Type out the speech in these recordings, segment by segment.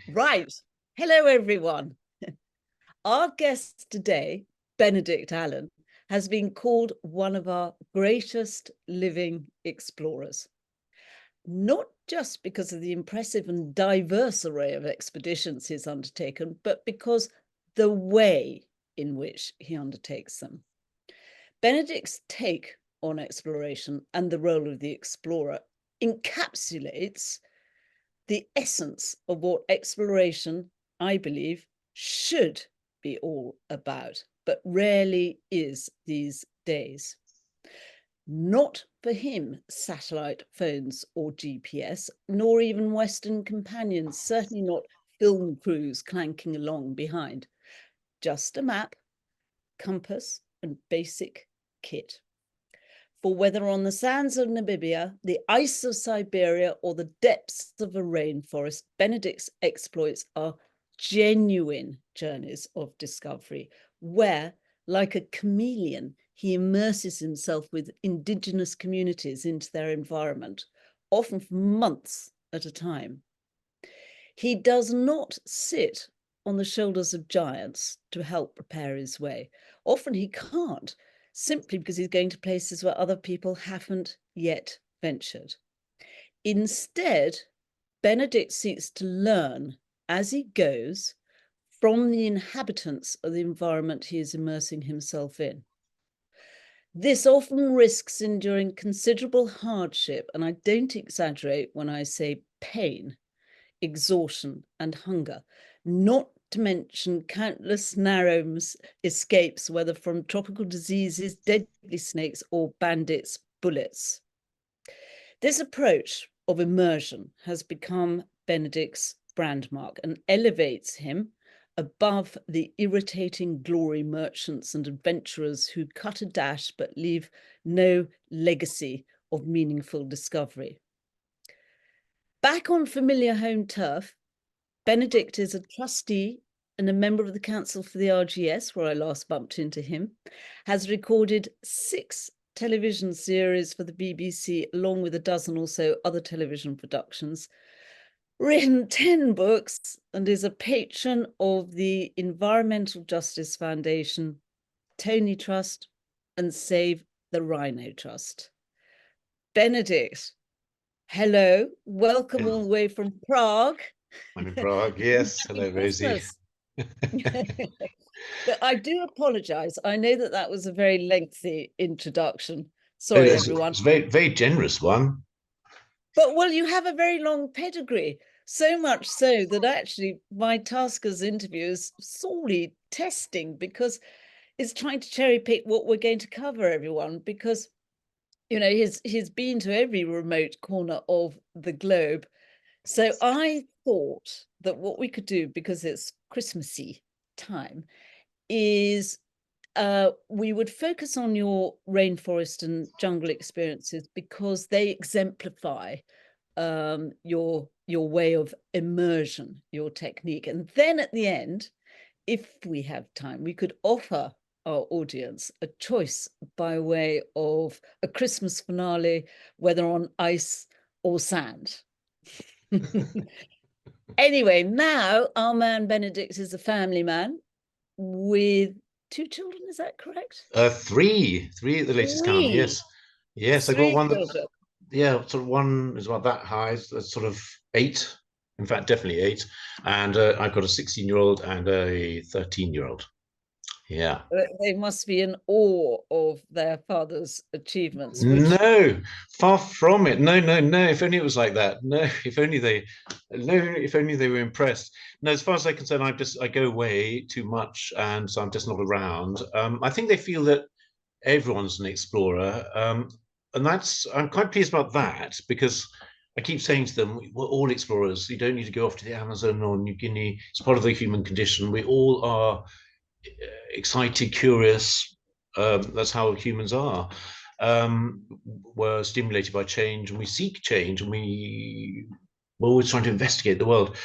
Right. Hello, everyone. Our guest today, Benedict Allen, has been called one of our greatest living explorers, not just because of the impressive and diverse array of expeditions he's undertaken, but because the way in which he undertakes them. Benedict's take on exploration and the role of the explorer encapsulates the essence of what exploration, I believe, should be all about, but rarely is these days. Not for him, satellite phones or GPS, nor even Western companions, certainly not film crews clanking along behind. Just a map, compass, and basic kit. For whether on the sands of Namibia, the ice of Siberia, or the depths of a rainforest, Benedict's exploits are genuine journeys of discovery, where, like a chameleon, he immerses himself with indigenous communities into their environment, often for months at a time. He does not sit on the shoulders of giants to help prepare his way. Often he can't, simply because he's going to places where other people haven't yet ventured. Instead, Benedict seeks to learn as he goes from the inhabitants of the environment he is immersing himself in. This often risks enduring considerable hardship, and I don't exaggerate when I say pain, exhaustion, and hunger, not to mention countless narrow escapes, whether from tropical diseases, deadly snakes, or bandits' bullets. This approach of immersion has become Benedict's brandmark and elevates him above the irritating glory merchants and adventurers who cut a dash but leave no legacy of meaningful discovery. Back on familiar home turf, Benedict is a trustee and a member of the council for the RGS, where I last bumped into him, has recorded 6 television series for the BBC, along with a dozen or so other television productions, written 10 books, and is a patron of the Environmental Justice Foundation, Tony Trust, and Save the Rhino Trust. Benedict, hello, welcome all the way from Prague. I'm in Prague, yes. Hello, Rosie. But I do apologize. I know that that was a very lengthy introduction. Sorry, everyone. It's a very, very generous one. But well, you have a very long pedigree, so much so that actually my task as interview is sorely testing, because it's trying to cherry pick what we're going to cover, everyone, because you know he's been to every remote corner of the globe. So I thought that what we could do, because it's Christmassy time, is we would focus on your rainforest and jungle experiences, because they exemplify your way of immersion, your technique. And then at the end, if we have time, we could offer our audience a choice by way of a Christmas finale, whether on ice or sand. Anyway, now our man Benedict is a family man with 2 children, is that correct? Three at the latest count. Three. Yes. I got 3 one that, children. yeah, sort of one is about that high. That's sort of 8. In fact, definitely 8. And I've got a 16-year-old and a 13-year-old. Yeah. They must be in awe of their father's achievements, which No, far from it. No, no, no. If only it was like that. No, if only they were impressed. No, as far as I'm concerned, I go away too much, and so I'm just not around. I think they feel that everyone's an explorer, and I'm quite pleased about that, because I keep saying to them, we're all explorers. You don't need to go off to the Amazon or New Guinea. It's part of the human condition. We all are excited, curious. That's how humans are. We're stimulated by change, and we seek change, and we're always trying to investigate the world.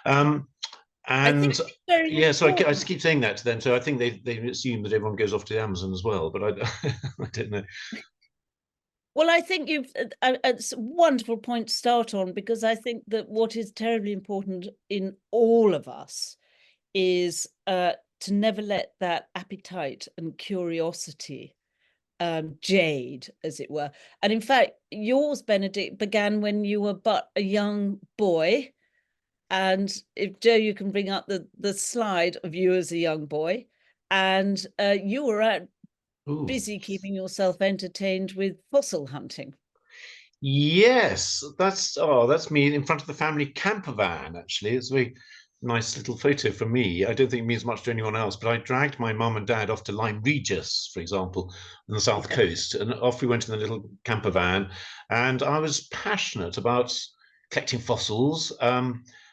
I think And it's very yeah, so I important. just keep saying that to them. So I think they assume that everyone goes off to the Amazon as well, but I, I don't know. Well, I think it's a wonderful point to start on, because I think that what is terribly important in all of us is to never let that appetite and curiosity jade, as it were. And in fact, yours, Benedict, began when you were but a young boy. And if Joe, you can bring up the slide of you as a young boy, and you were out Ooh. busy keeping yourself entertained with fossil hunting. Yes, that's me in front of the family camper van, actually. It's a very nice little photo from me. I don't think it means much to anyone else, but I dragged my mum and dad off to Lyme Regis, for example, on the south Yes. coast, and off we went in the little camper van. And I was passionate about collecting fossils.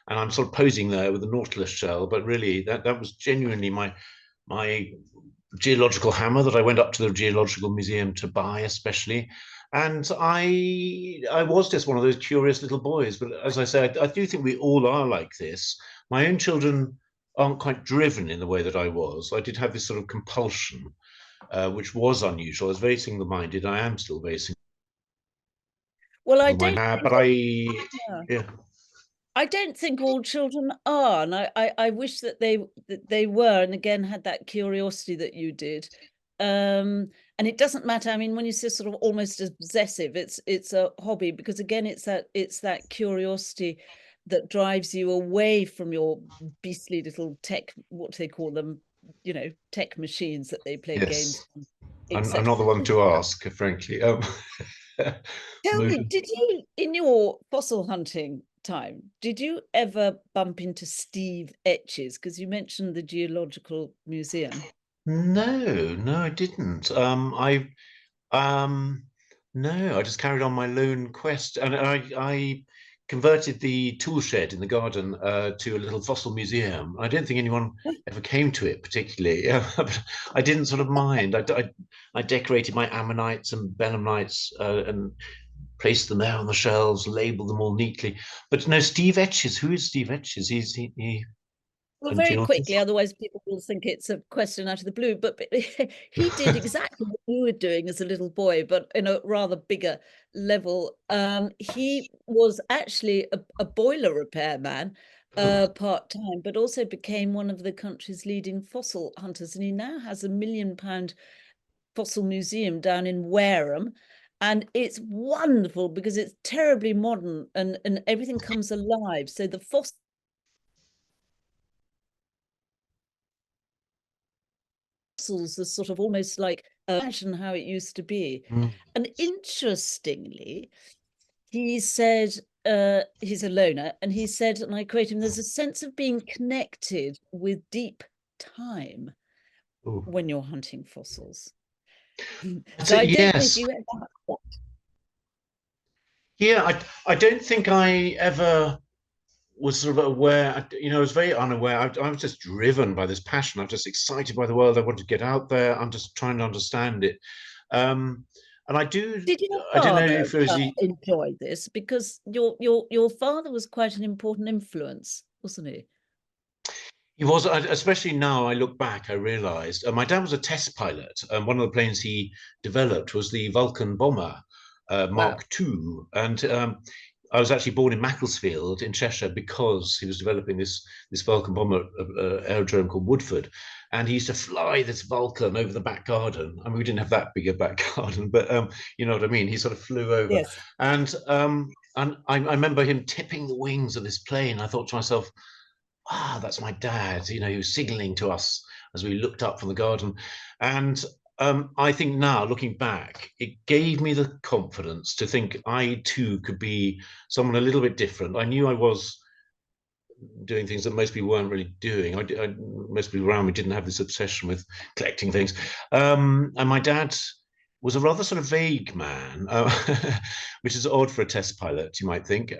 And I'm sort of posing there with a nautilus shell, but really that was genuinely my geological hammer that I went up to the Geological Museum to buy, especially. And I was just one of those curious little boys. But as I say, I do think we all are like this. My own children aren't quite driven in the way that I was. I did have this sort of compulsion, which was unusual. I was very single-minded. I am still very Well, I don't single-minded. think But yeah. yeah. I don't think all children are, and I wish that they were, and again had that curiosity that you did. And it doesn't matter. I mean, when you say sort of almost obsessive, it's a hobby, because again, it's that curiosity that drives you away from your beastly little tech, what do they call them, tech machines that they play games Yes, on, I'm etc. not the one to ask, frankly. Tell me, Motion. did you, in your fossil hunting time, did you ever bump into Steve Etches? Because you mentioned the Geological Museum. No, no, I didn't. Um, no, I just carried on my lone quest, and I converted the tool shed in the garden to a little fossil museum. I don't think anyone ever came to it particularly, but I didn't sort of mind. I decorated my ammonites and belemnites and placed them there on the shelves, labeled them all neatly. But no, Steve Etches. Who is Steve Etches? He Well, a very quickly, geologist. otherwise people will think it's a question out of the blue. But he did exactly what you were doing as a little boy, but in a rather bigger level. He was actually a boiler repairman, Oh, part-time, but also became one of the country's leading fossil hunters. And he now has £1 million fossil museum down in Wareham. And it's wonderful because it's terribly modern, and everything comes alive. So the fossils are sort of almost like imagine how it used to be. mm. And interestingly, he said, he's a loner, and he said, and I quote him, there's a sense of being connected with deep time Oh. when you're hunting fossils. That's So it. I don't know if Yes. you ever had that. Yeah, I don't think I ever was sort of aware. I was very unaware. I was just driven by this passion. I'm just excited by the world. I want to get out there. I'm just trying to understand it. Um, and I do. Did your I don't know father if it was. enjoy this? Because your father was quite an important influence, wasn't he? He was, especially now I look back, I realized my dad was a test pilot. And one of the planes he developed was the Vulcan bomber Wow. Mark II. And I was actually born in Macclesfield in Cheshire because he was developing this Vulcan bomber aerodrome called Woodford. And he used to fly this Vulcan over the back garden. I mean, we didn't have that big a back garden, but you know what I mean? He sort of flew over. Yes. And I remember him tipping the wings of this plane. I thought to myself, that's my dad. You know, he was signaling to us as we looked up from the garden. And I think now, looking back, it gave me the confidence to think I too could be someone a little bit different. I knew I was doing things that most people weren't really doing. Most people around me didn't have this obsession with collecting things. And my dad was a rather sort of vague man, which is odd for a test pilot, you might think.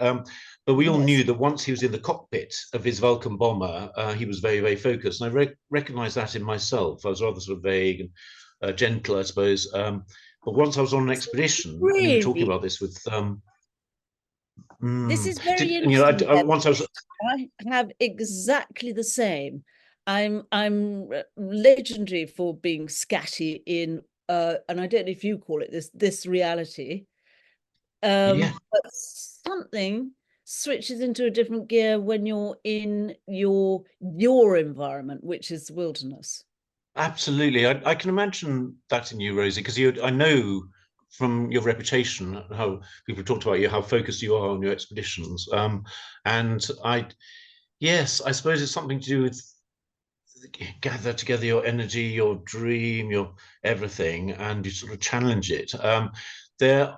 But we all Yes. knew that once he was in the cockpit of his Vulcan bomber, he was very, very focused. And I recognized that in myself. I was rather sort of vague and gentle, I suppose. But once I was on an expedition, and you were talking Really, about this with, this is very interesting, once I was, Benedict. I have exactly the same. I'm legendary for being scatty in and I don't know if you call it this reality. Yeah, But something switches into a different gear when you're in your environment, which is the wilderness. absolutely. I can imagine that in you, Rosie, because I know from your reputation how people talked about you, how focused you are on your expeditions. And yes, I suppose it's something to do with gather together your energy, your dream, your everything, and you sort of challenge it. There,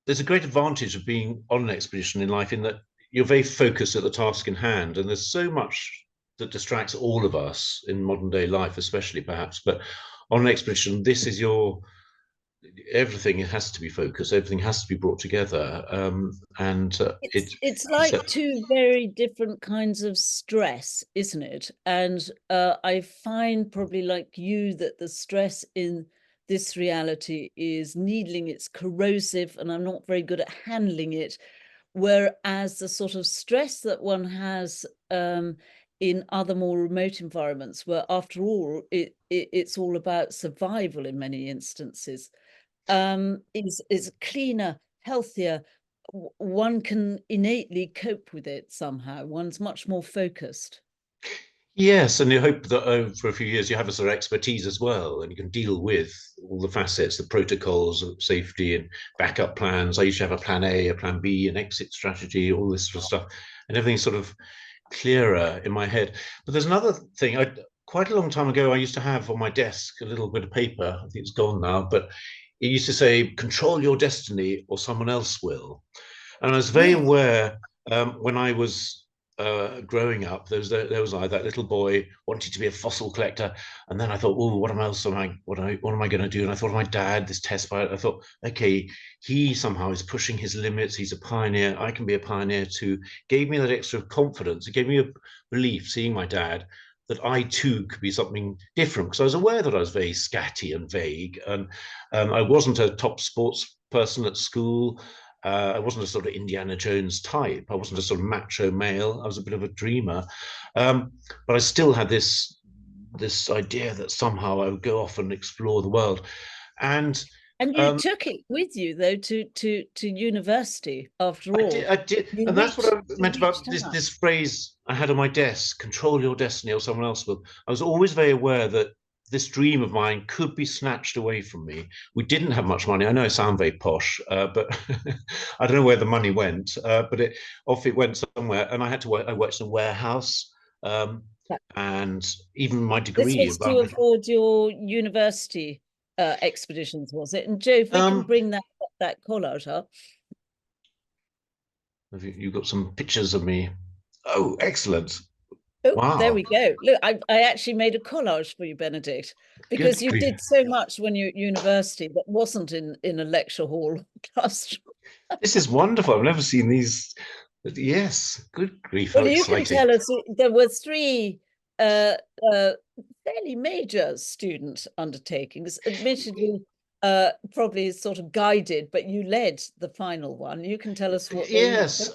there's a great advantage of being on an expedition in life in that you're very focused at the task in hand, and there's so much that distracts all of us in modern day life, especially perhaps. But on an expedition, this is your everything has to be focused, everything has to be brought together, and It's it's like two very different kinds of stress, isn't it? And I find probably like you that the stress in this reality is needling, it's corrosive, and I'm not very good at handling it. Whereas the sort of stress that one has in other more remote environments, where after all, it's all about survival in many instances, is cleaner, healthier. One can innately cope with it somehow. One's much more focused. Yes, and you hope that for a few years you have a sort of expertise as well, and you can deal with all the facets, the protocols of safety and backup plans. I usually have a plan A, a plan B, an exit strategy, all this sort of stuff, and everything's sort of clearer in my head. But there's another thing. Quite a long time ago, I used to have on my desk a little bit of paper. I think it's gone now, but it used to say, "Control your destiny, or someone else will." And I was very Yeah. aware when I was growing up, there was I, that little boy wanting to be a fossil collector, and then I thought, oh, what am I going to do? And I thought of my dad, this test pilot. I thought, okay, he somehow is pushing his limits. He's a pioneer. I can be a pioneer too. Gave me that extra confidence. It gave me a belief, seeing my dad, that I too could be something different. Because I was aware that I was very scatty and vague, and I wasn't a top sports person at school. I wasn't a sort of Indiana Jones type. I wasn't a sort of macho male. I was a bit of a dreamer, but I still had this idea that somehow I would go off and explore the world. And And you um, took it with you though to university after all. I did, You and that's what I you meant about reached out. this phrase I had on my desk: "Control your destiny, or someone else will." I was always very aware that this dream of mine could be snatched away from me. We didn't have much money. I know I sound very posh, but I don't know where the money went. But it went somewhere, and I had to work. I worked in a warehouse, um, and even my This degree. was to afford your university expeditions, was it? And Joe, if we can Um, bring that collage up. have you got some pictures of me? Oh, excellent! Oh, there Wow, we go. Look, I actually made a collage for you, Benedict, because good you grief. did so much when you were at university that wasn't in a lecture hall classroom. This is wonderful. I've never seen these. Yes, good grief, how Well, you can exciting. tell us there were three uh, uh, fairly major student undertakings, admittedly, probably sort of guided, but you led the final one. You can tell us what they each were. Yes.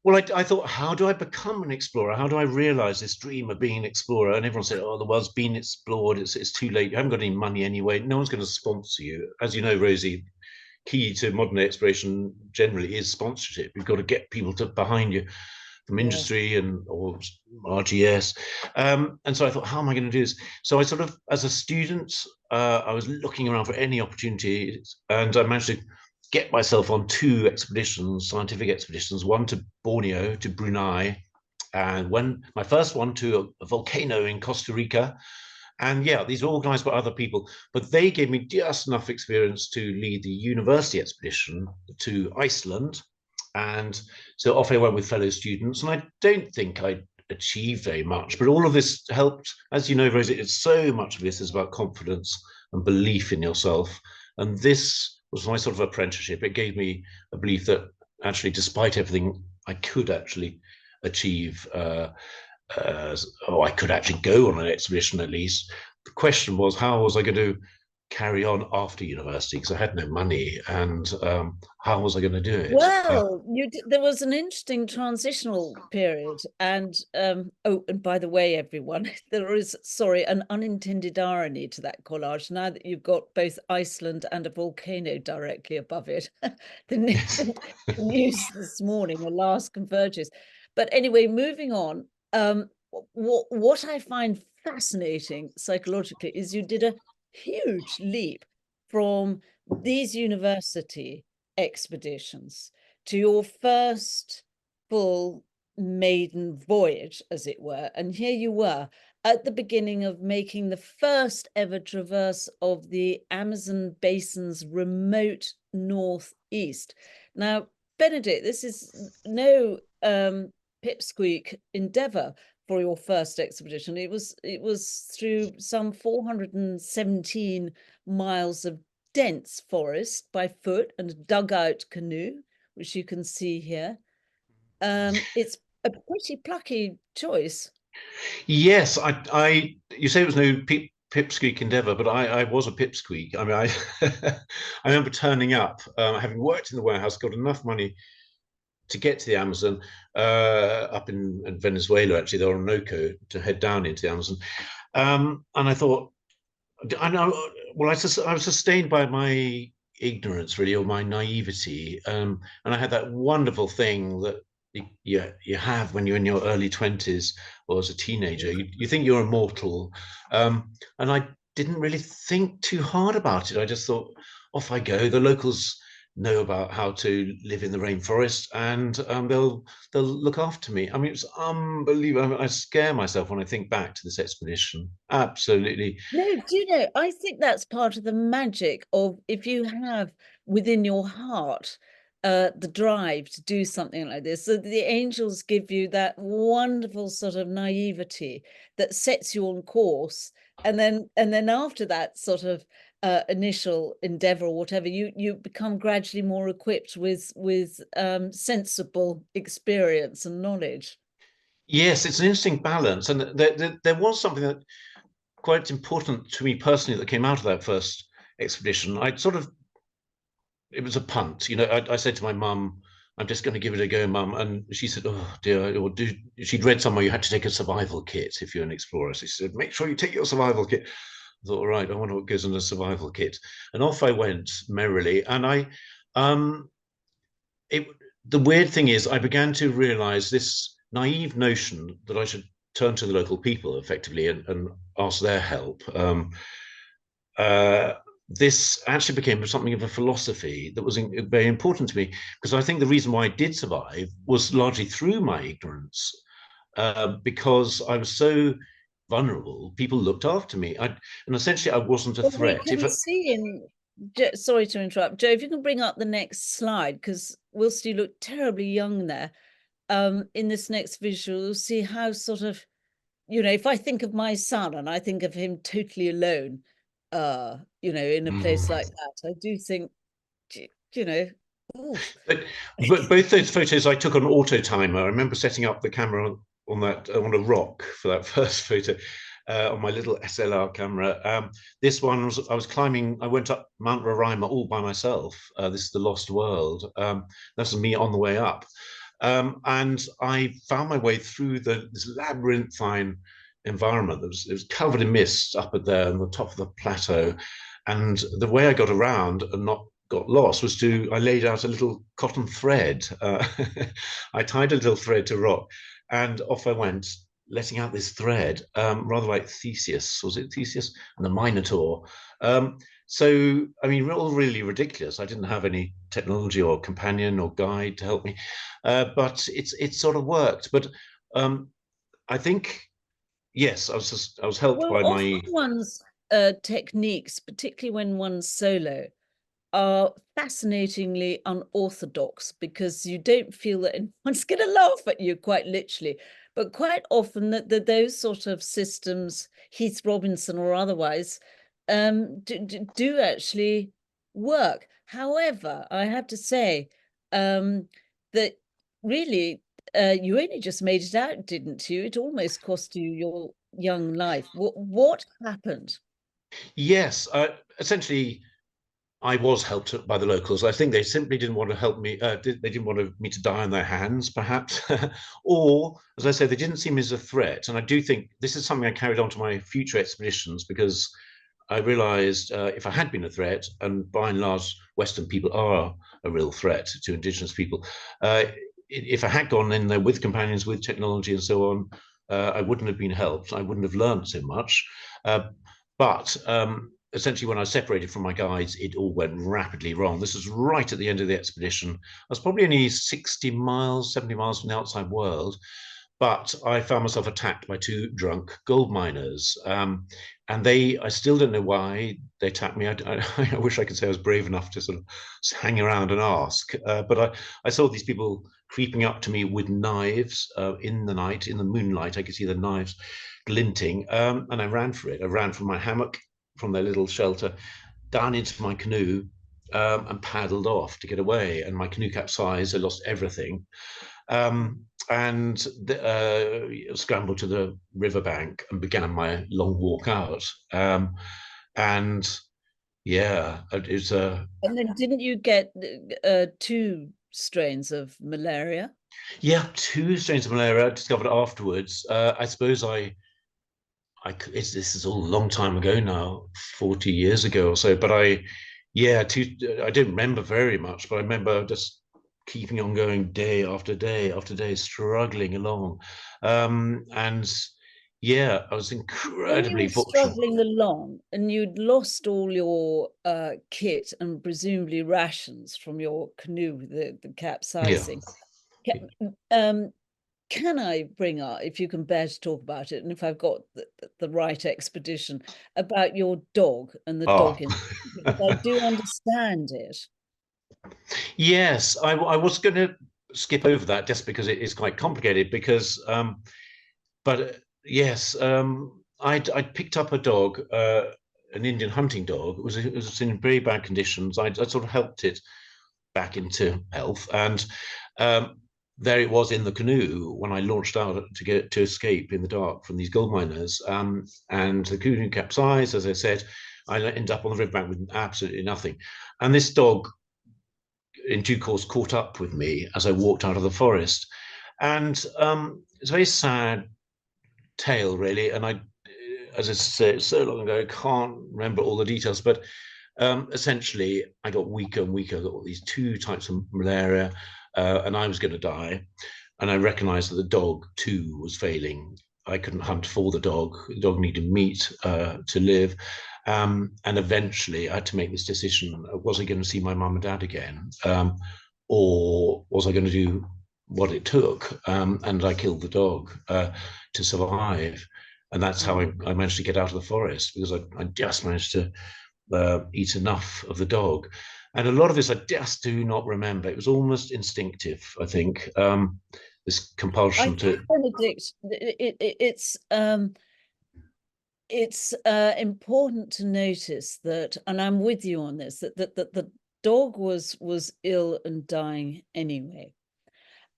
Well, I thought, how do I become an explorer? How do I realize this dream of being an explorer? And everyone said, oh, the world's been explored. It's too late. You haven't got any money anyway. No one's going to sponsor you. As you know, Rosie, key to modern exploration generally is sponsorship. You've got to get people to behind you from Yes. industry and or RGS. And so I thought, how am I going to do this? So I sort of, as a student, I was looking around for any opportunities, and I managed to get myself on two expeditions, scientific expeditions, one to Borneo, to Brunei, and when my first one to a volcano in Costa Rica. And yeah, these were organized by other people, but they gave me just enough experience to lead the university expedition to Iceland. And so off I went with fellow students. And I don't think I achieved very much, but all of this helped. As you know, Rosie, it's so much of this is about confidence and belief in yourself. And this was my sort of apprenticeship. It gave me a belief that actually, despite everything, I could actually achieve I could actually go on an expedition at least. The question was, how was I going to carry on after university because I had no money, and how was I going to do it? Well, there was an interesting transitional period, and oh, and by the way, everyone, there is, sorry, an unintended irony to that collage. Now that you've got both Iceland and a volcano directly above it, Yes. the news this morning, alas, converges. But anyway, moving on. What I find fascinating psychologically is you did a huge leap from these university expeditions to your first full maiden voyage, as it were. And here you were at the beginning of making the first ever traverse of the Amazon basin's remote northeast. Now, Benedict, this is no pipsqueak endeavor for your first expedition. It was through some 417 miles of dense forest by foot and a dugout canoe, which you can see here. It's a pretty plucky choice. Yes, you say it was no pipsqueak endeavor, but I was a pipsqueak. I mean, I remember turning up, having worked in the warehouse, got enough money to get to the Amazon, up in Venezuela, actually, the Orinoco, to head down into the Amazon. And I thought, I know, well, I was sustained by my ignorance, really, or my naivety. And I had that wonderful thing that you have when you're in your early 20s or as a teenager. You think you're immortal. And I didn't really think too hard about it. I just thought, off I go. The locals know about how to live in the rainforest, and they'll look after me. I mean, it's unbelievable. I scare myself when I think back to this expedition. Absolutely. No, do you know, I think that's part of the magic of if you have within your heart the drive to do something like this. So the angels give you that wonderful sort of naivety that sets you on course. And then after that sort of initial endeavor or whatever, you become gradually more equipped with sensible experience and knowledge. Yes, it's an interesting balance, and there was something that quite important to me personally that came out of that first expedition. I sort of it was a punt. I said to my mum, I'm just going to give it a go, mum. And she said, oh, dear. She'd read somewhere you had to take a survival kit if you're an explorer. So she said, make sure you take your survival kit. I thought, all right, I wonder what goes in a survival kit. And off I went merrily. And um, it, the weird thing is, I began to realize this naive notion that I should turn to the local people effectively and ask their help. Uh, this actually became something of a philosophy that was very important to me, because I think the reason why I did survive was largely through my ignorance, because I was so vulnerable. People looked after me, and essentially I wasn't a Well, we threat. can see in, sorry to interrupt, Joe, if you can bring up the next slide, because whilst you look terribly young there, in this next visual, you'll see how sort of, if I think of my son and I think of him totally alone, in a place like that, I do think, you know, oof. But both those photos I took on auto timer. I remember setting up the camera on that on a rock for that first photo, on my little SLR camera. This one was I was climbing. I went up Mount Roraima all by myself. This is the Lost World. That's me on the way up, and I found my way through this labyrinthine environment. It was covered in mist up at there on the top of the plateau, and the way I got around and not got lost was I laid out a little cotton thread. I tied a little thread to rock, and off I went, letting out this thread, rather like Theseus. Was it Theseus and the Minotaur? So, I mean, all really ridiculous. I didn't have any technology or companion or guide to help me, but it sort of worked. But I think, yes, I was helped Well, by often my. one's techniques, particularly when one's solo, are fascinatingly unorthodox because you don't feel that anyone's going to laugh at you, quite literally. But quite often that those sort of systems, Heath Robinson or otherwise, do actually work. However, I have to say that really you only just made it out, didn't you? It almost cost you your young life. What happened? Yes, essentially, I was helped by the locals. I think they simply didn't want to help me. They didn't want me to die on their hands, perhaps, or, as I said, they didn't see me as a threat. And I do think this is something I carried on to my future expeditions because I realised if I had been a threat, and by and large, Western people are a real threat to Indigenous people. If I had gone in there with companions, with technology, and so on, I wouldn't have been helped. I wouldn't have learned so much. But essentially, when I separated from my guides, it all went rapidly wrong. This was right at the end of the expedition. I was probably only 60 miles, 70 miles from the outside world, but I found myself attacked by two drunk gold miners. And I still don't know why they attacked me. I wish I could say I was brave enough to sort of hang around and ask. But I saw these people creeping up to me with knives in the night, in the moonlight. I could see the knives glinting, and I ran for it. I ran from my hammock, from their little shelter, down into my canoe, and paddled off to get away. And my canoe capsized. I lost everything. And scrambled to the riverbank and began my long walk out. And yeah, it's a And then didn't you get two strains of malaria? yeah, two strains of malaria discovered afterwards. I suppose this is all a long time ago now, 40 years ago or so. But yeah, I don't remember very much, but I remember just keeping on going day after day after day, struggling along. And yeah, I was When you incredibly were fortunate. struggling along and you'd lost all your kit and presumably rations from your canoe, the Yeah. capsizing, um, can I bring up, if you can bear to talk about it, and if I've got the right expedition, about your dog and the Oh. dog in, because I do understand it. Yes, I was going to skip over that just because it is quite complicated. But yes, I'd picked up a dog, an Indian hunting dog. It was in very bad conditions. I sort of helped it back into health, and um, there it was in the canoe when I launched out to escape in the dark from these gold miners. And the canoe capsized, as I said. I ended up on the riverbank with absolutely nothing, and this dog in due course caught up with me as I walked out of the forest. And it's a very sad tale, really. And as I said, so long ago, I can't remember all the details, but essentially, I got weaker and weaker. I got all these two types of malaria, and I was going to die. And I recognized that the dog too was failing. I couldn't hunt for the dog. The dog needed meat to live. And eventually, I had to make this decision: was I going to see my mum and dad again, or was I going to do what it took? And I killed the dog to survive. And that's how I managed to get out of the forest, because I just managed to eat enough of the dog. And a lot of this I just do not remember. It was almost instinctive, I think. This I compulsion think, to, Benedict, it's important to notice that, and I'm with you on this, that the dog was ill and dying anyway,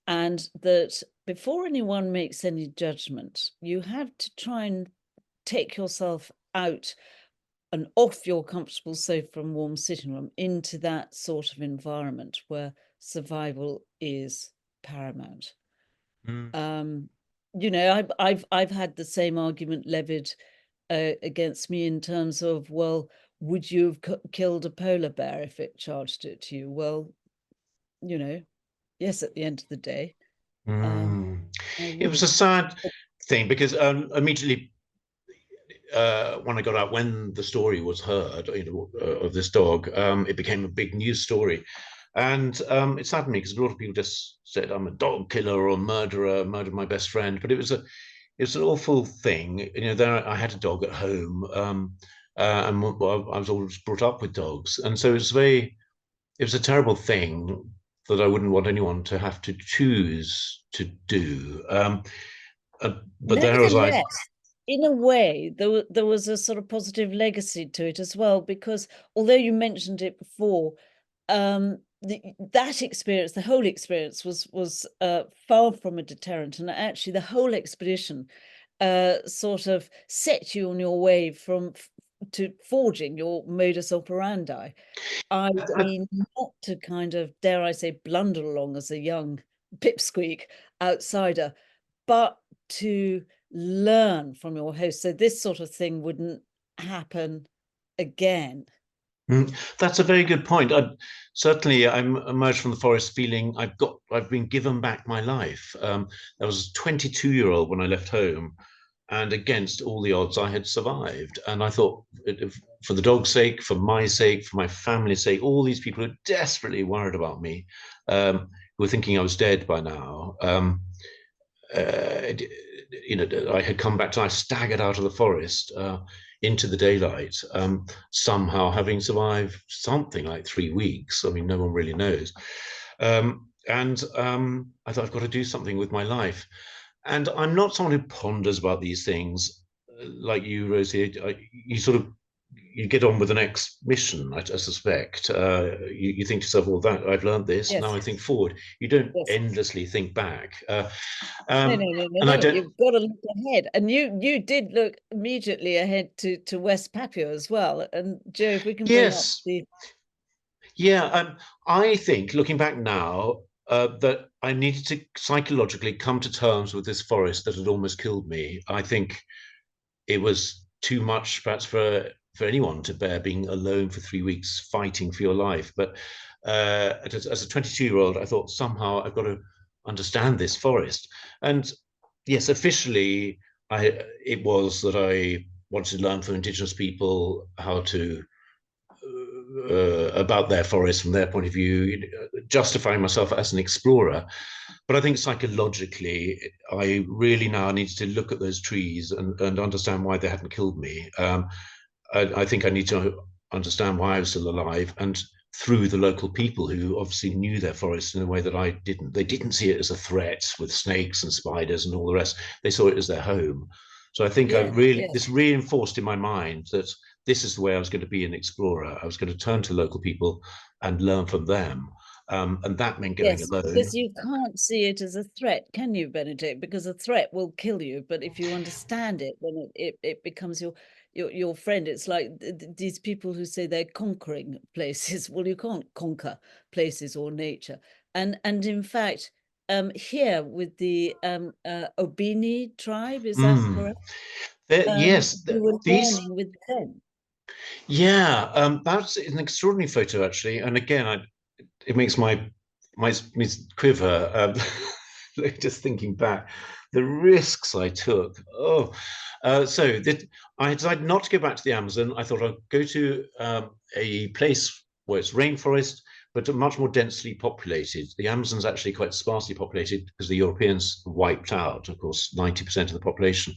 and that before anyone makes any judgment, you have to try and take yourself out and off your comfortable sofa and warm sitting room into that sort of environment where survival is paramount. mm. You know, I've had the same argument levied against me in terms of, well, would you have killed a polar bear if it charged it to you? Well, you know, yes, at the end of the day, Mm. I It was would. a sad thing because immediately when I got out, when the story was heard, of this dog, it became a big news story. And it saddened me because a lot of people just said I'm a dog killer or a murderer, murdered my best friend. But it's an awful thing. There I had a dog at home, and I was always brought up with dogs, and so it was a terrible thing that I wouldn't want anyone to have to choose to do. But there was I. Nevertheless, in a way, there was a sort of positive legacy to it as well, because although you mentioned it before, that experience, the whole experience was far from a deterrent, and actually the whole expedition sort of set you on your way to forging your modus operandi. I mean, not to kind of, dare I say, blunder along as a young pipsqueak outsider, but to learn from your host. So this sort of thing wouldn't happen again. That's a very good point. Certainly, I'm emerged from the forest feeling I've been given back my life. I was a 22-year-old when I left home, and against all the odds, I had survived. And I thought, for the dog's sake, for my sake, for my family's sake, all these people who are desperately worried about me, who were thinking I was dead by now. Uh, I had come back I staggered out of the forest into the daylight, somehow having survived something like 3 weeks. I mean, no one really knows. And I thought, I've got to do something with my life. And I'm not someone who ponders about these things like you, Rosie. You sort of you get on with the next mission, I suspect. You think to yourself, well, that I've learned this, Yes, now I think forward. You don't yes. endlessly think back. No, no, no, no, And I no. don't, You've got to look ahead. And you did look immediately ahead to West Papua as well. And Joe, if we can bring up yes, the yeah. I think looking back now, that I needed to psychologically come to terms with this forest that had almost killed me. I think it was too much, perhaps, for anyone to bear, being alone for 3 weeks fighting for your life. But as a 22-year-old, I thought somehow I've got to understand this forest. And yes, officially, it was that I wanted to learn from indigenous people how to about their forest from their point of view, justifying myself as an explorer. But I think psychologically, I really now needed to look at those trees and understand why they hadn't killed me. I think I need to understand why I was still alive, and through the local people who obviously knew their forest in a way that I didn't. They didn't see it as a threat with snakes and spiders and all the rest. They saw it as their home. So I think yes, yes, this reinforced in my mind that this is the way I was going to be an explorer. I was going to turn to local people and learn from them. And that meant going yes. alone. Because you can't see it as a threat, can you, Benedict? Because a threat will kill you, but if you understand it, then it becomes your friend. It's like these people who say they're conquering places. Well, you can't conquer places or nature. And in fact, here with the Obini tribe, is that Mm. correct? Yes, You were these. learning with them. Yeah, that's an extraordinary photo actually. And again, it makes me quiver. Just thinking back, the risks I took. Oh, I decided not to go back to the Amazon. I thought I'd go to a place where it's rainforest, but much more densely populated. The Amazon's actually quite sparsely populated because the Europeans wiped out, of course, 90% of the population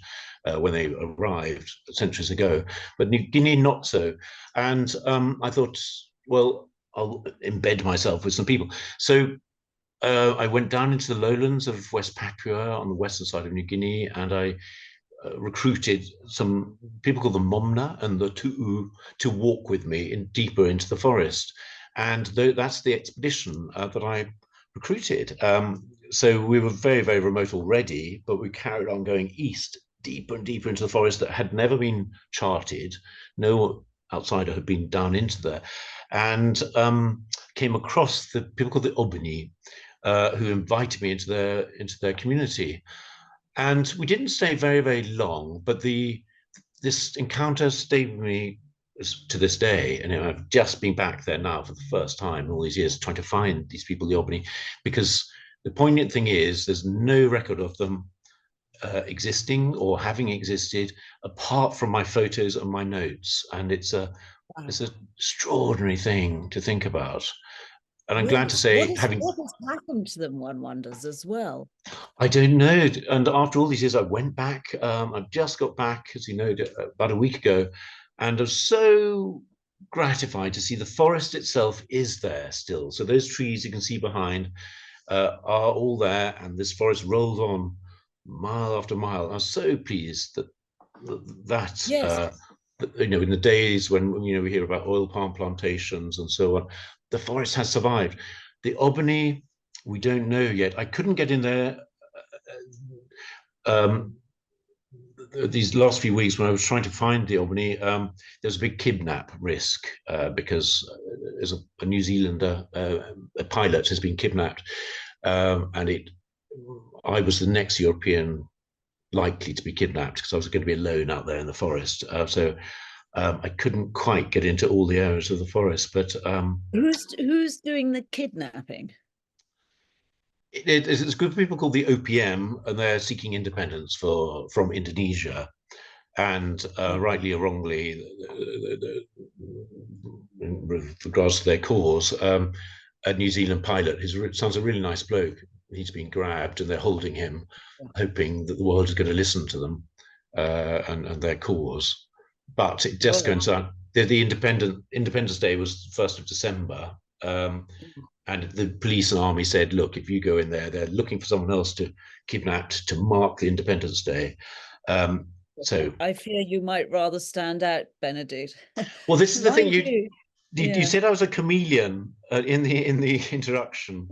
when they arrived centuries ago. But New Guinea, not so. And I thought, well, I'll embed myself with some people. So I went down into the lowlands of West Papua on the western side of New Guinea, and I recruited some people called the Momna and the Tu'u to walk with me deeper into the forest. And that's the expedition that I recruited. So we were very, very remote already, but we carried on going east, deeper and deeper into the forest that had never been charted. No outsider had been down into there. And came across the people called the Obini, who invited me into their community. And we didn't stay very, very long, but this encounter stayed with me to this day. And I've just been back there now for the first time in all these years, trying to find these people, the Albany, because the poignant thing is there's no record of them existing or having existed apart from my photos and my notes. And Wow. it's an extraordinary thing to think about. And I'm glad to Yes. say, having What has happened to them, one wonders as well. I don't know. And after all these years, I went back. I've just got back, as you know, about a week ago, and I was so gratified to see the forest itself is there still. So those trees you can see behind are all there, and this forest rolls on mile after mile. I was so pleased that Yes. in the days when we hear about oil palm plantations and so on, the forest has survived. The Albany, we don't know yet. I couldn't get in there. Um, these last few weeks when I was trying to find the Albany, there's a big kidnap risk because there's a New Zealander, a pilot has been kidnapped, and I was the next European likely to be kidnapped because I was going to be alone out there in the forest. So I couldn't quite get into all the areas of the forest, but Who's doing the kidnapping? it's a group of people called the OPM, and they're seeking independence from Indonesia. And rightly or wrongly, with regards to their cause, a New Zealand pilot, sounds a really nice bloke. He's been grabbed, and they're holding him, hoping that the world is going to listen to them and their cause. But it just Oh, coincided. The Independence Day was 1st of December, and the police and army said, "Look, if you go in there, they're looking for someone else to kidnap to mark the Independence Day." So, I fear you might rather stand out, Benedict. well, this is the thing. Mind You you, you yeah. said I was a chameleon in the introduction.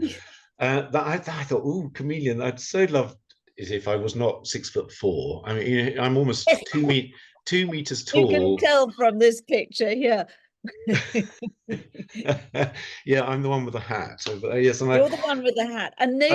I thought, oh, chameleon. I'd so love it if I was not 6'4". I mean, I'm almost 2 meters You can tall. tell from this picture here. Yeah, I'm the one with the hat. So, yes, and You're the one with the hat. And I,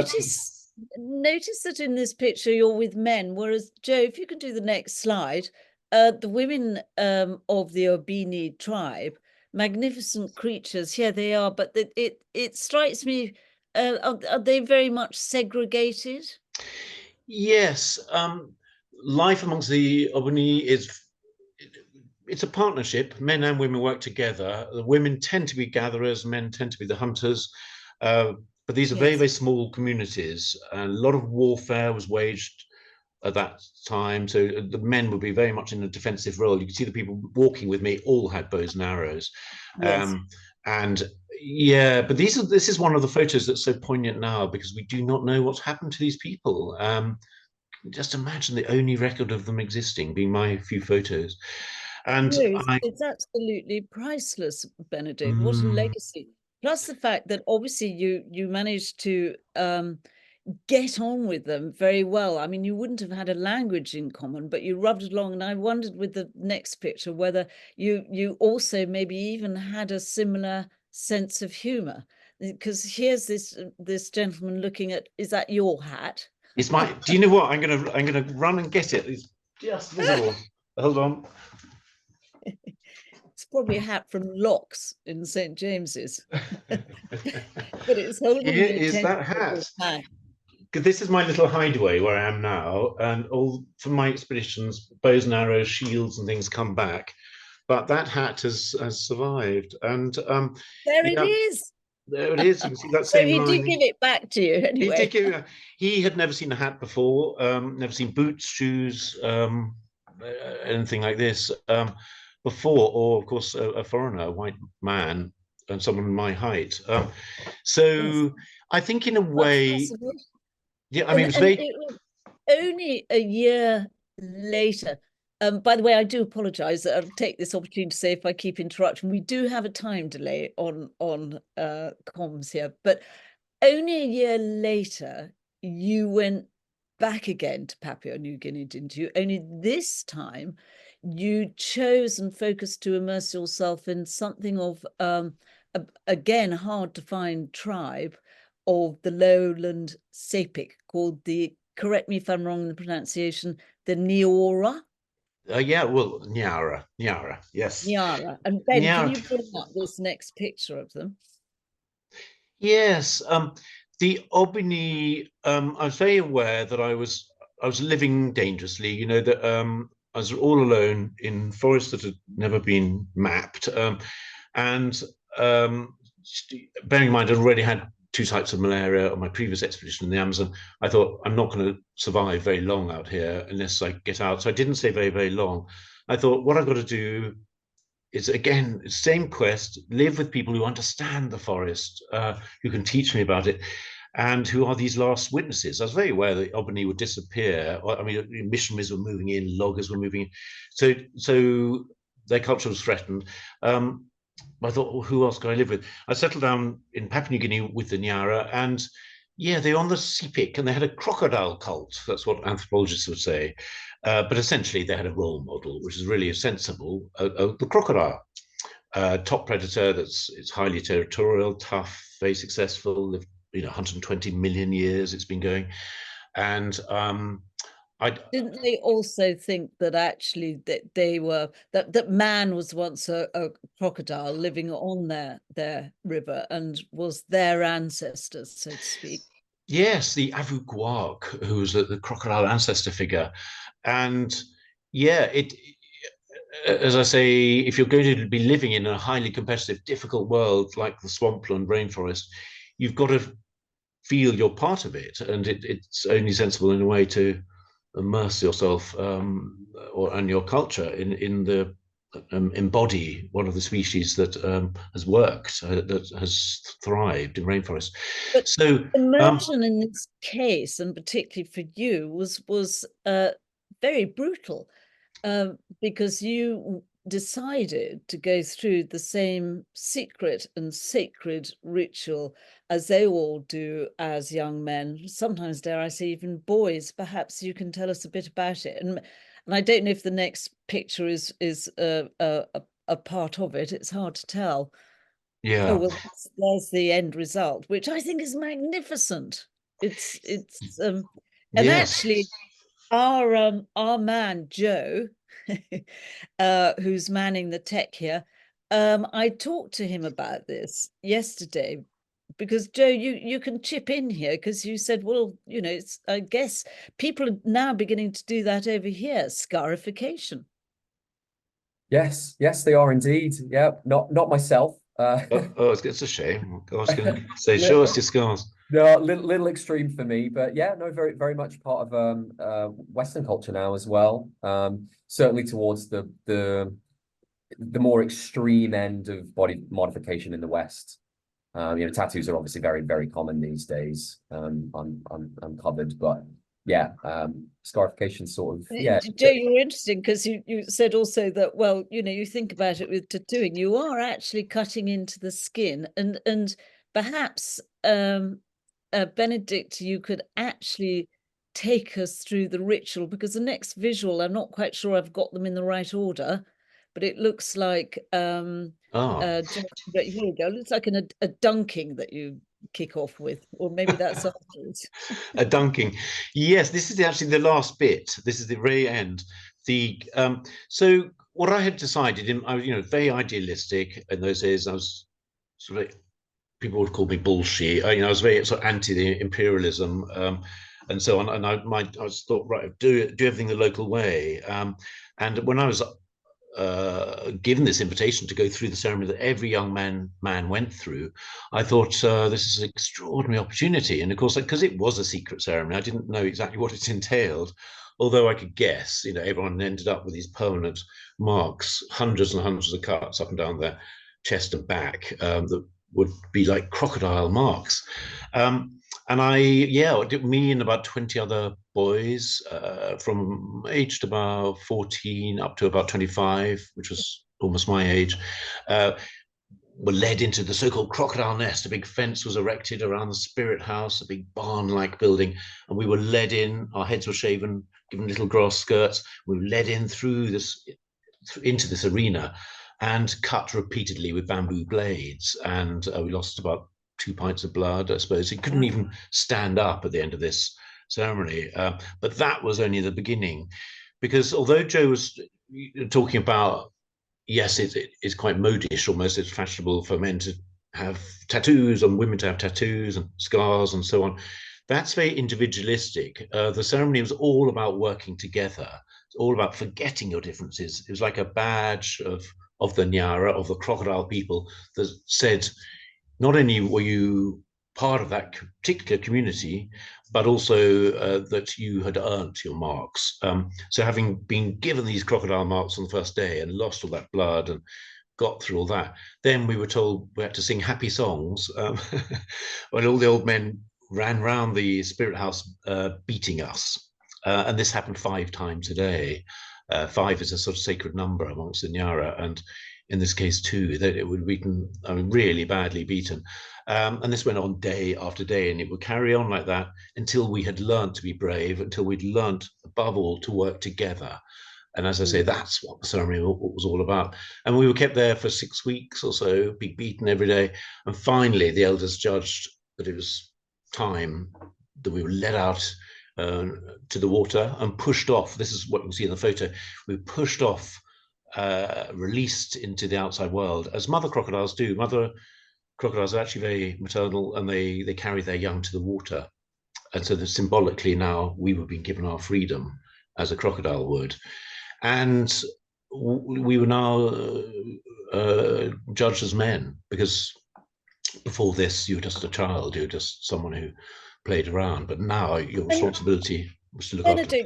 notice that in this picture you're with men, whereas Joe, if you could do the next slide, the women of the Obini tribe, magnificent creatures. Here they are, but it strikes me, are they very much segregated? yes, life amongst the Obani it's a partnership. Men and women work together. The women tend to be gatherers, men tend to be the hunters. Uh, but these are very, Yes. very small communities. And a lot of warfare was waged at that time. So the men would be very much in a defensive role. You can see the people walking with me all had bows and arrows. Yes. And yeah, but this is one of the photos that's so poignant now because we do not know what's happened to these people. Just imagine the only record of them existing being my few photos. And No, I, it's absolutely priceless, Benedict. What a mm, legacy. Plus the fact that obviously you managed to get on with them very well. I mean, you wouldn't have had a language in common, but you rubbed along. And I wondered with the next picture whether you also maybe even had a similar sense of humor. Because here's this gentleman looking at, is that your hat? it's my. Do you know what? I'm gonna run and get it. It's just visible. Hold on. It's probably a hat from Locks in St. James's, but it's holding Here the is attention that of this hat. man. This is my little hideaway where I am now, and all from my expeditions, bows and arrows, shields, and things come back. But that hat has survived, and There it yeah, is. there it is. You can see that So same he did line. give it back to you He did anyway. give me. He had never seen a hat before, never seen boots, shoes, anything like this before, or of course a foreigner, a white man, and someone my height. Yes, So I think in a that's way, fascinating. yeah. I mean, it And was and very. it was only a year later. By the way, I do apologize. I'll take this opportunity to say if I keep interrupting, we do have a time delay on comms here, but only a year later, you went back again to Papua New Guinea, didn't you? Only this time, you chose and focused to immerse yourself in something of, again, hard to find tribe of the lowland Sepik called the, correct me if I'm wrong in the pronunciation, the Niora. Yeah, well, Nyara, yes, Nyara. And Ben, can Nyara, you bring up this next picture of them? yes. The Albany. I was very aware that I was living dangerously. You know that I was all alone in forests that had never been mapped, and bearing in mind I'd already had 2 types of malaria on my previous expedition in the Amazon. I thought I'm not going to survive very long out here unless I get out. So I didn't stay very, very long. I thought what I've got to do is again same quest: live with people who understand the forest, who can teach me about it, and who are these last witnesses. I was very aware that Albany would disappear. I mean, missionaries were moving in, loggers were moving in, so their culture was threatened. I thought, well, who else can I live with? I settled down in Papua New Guinea with the Nyara, and Yeah, they're on the Sepik, and they had a crocodile cult. That's what anthropologists would say. But essentially, they had a role model, which is really sensible. The crocodile, top predator that's it's highly territorial, tough, very successful. Lived, 120 million years it's been going, and I Didn't they also think that actually that man was once a crocodile living on their river and was their ancestors, so to speak? yes, the Avu Gwag, who was the crocodile ancestor figure, and yeah, it as I say, if you're going to be living in a highly competitive, difficult world like the swampland rainforest, you've got to feel you're part of it, and it's only sensible in a way to immerse yourself and your culture in the embody one of the species that has worked, that has thrived in rainforest. But So immersion in this case, and particularly for you, was very brutal, because you decided to go through the same secret and sacred ritual as they all do as young men, sometimes, dare I say, even boys. Perhaps you can tell us a bit about it. And I don't know if the next picture is a part of it. It's hard to tell. Oh yeah, well, there's the end result, which I think is magnificent. It's and yes. actually our man Joe, who's manning the tech here, I talked to him about this yesterday because Joe, you can chip in here because you said, well, it's, I guess people are now beginning to do that over here, scarification. Yes, yes, they are indeed. Yeah, not myself. Oh, it's a shame. I was going to say, show li- us your scars. no, little extreme for me, but yeah, no, very much part of Western culture now as well. Certainly towards the more extreme end of body modification in the West. Tattoos are obviously very common these days. I'm covered, but yeah, scarification sort of yeah. Joe, you're interesting because you said also that, well, you think about it with tattooing, you are actually cutting into the skin, and perhaps Benedict, you could actually take us through the ritual, because the next visual, I'm not quite sure I've got them in the right order, but it looks like Ah, but here we go. It looks like a dunking that you kick off with, or maybe that's afterwards. a dunking. Yes, this is actually the last bit. This is the very end. The so what I had decided, I was very idealistic in those days. I was sort of people would call me bullshit. I was very sort of anti the imperialism and so on. And I was thought, right, do everything the local way. And when I was given this invitation to go through the ceremony that every young man went through, I thought this is an extraordinary opportunity. And of course, because it was a secret ceremony, I didn't know exactly what it entailed. Although I could guess, everyone ended up with these permanent marks, hundreds and hundreds of cuts up and down their chest and back that would be like crocodile marks. And me and about 20 other boys from aged about 14 up to about 25, which was almost my age, uh, were led into the so-called crocodile nest. A big fence was erected around the spirit house, a big barn-like building, and we were led in. Our heads were shaven, given little grass skirts. We were led in through this into this arena and cut repeatedly with bamboo blades. And we lost about 2 pints of blood, I suppose. He couldn't even stand up at the end of this ceremony. But that was only the beginning, because although Joe was talking about, yes, it's quite modish almost. It's fashionable for men to have tattoos and women to have tattoos and scars and so on. That's very individualistic. The ceremony was all about working together. It's all about forgetting your differences. It was like a badge of the Nyara, of the crocodile people, that said not only were you part of that particular community, but also that you had earned your marks. So having been given these crocodile marks on the first day and lost all that blood and got through all that, then we were told we had to sing happy songs when all the old men ran round the spirit house beating us. And this happened 5 times a day. 5 is a sort of sacred number amongst the Nyara. And in this case too, that it would be beaten, I mean, really badly beaten. And this went on day after day, and it would carry on like that until we had learned to be brave, until we'd learned, above all, to work together. And as I say, that's what the ceremony was all about. And we were kept there for 6 weeks or so, be beaten every day. And finally, the elders judged that it was time that we were let out to the water and pushed off. This is what you can see in the photo. We were pushed off, released into the outside world, as mother crocodiles do. Mother crocodiles are actually very maternal, and they carry their young to the water. And so that symbolically now we were being given our freedom as a crocodile would. And we were now judged as men, because before this you were just a child, you were just someone who played around, but now your responsibility was to look after the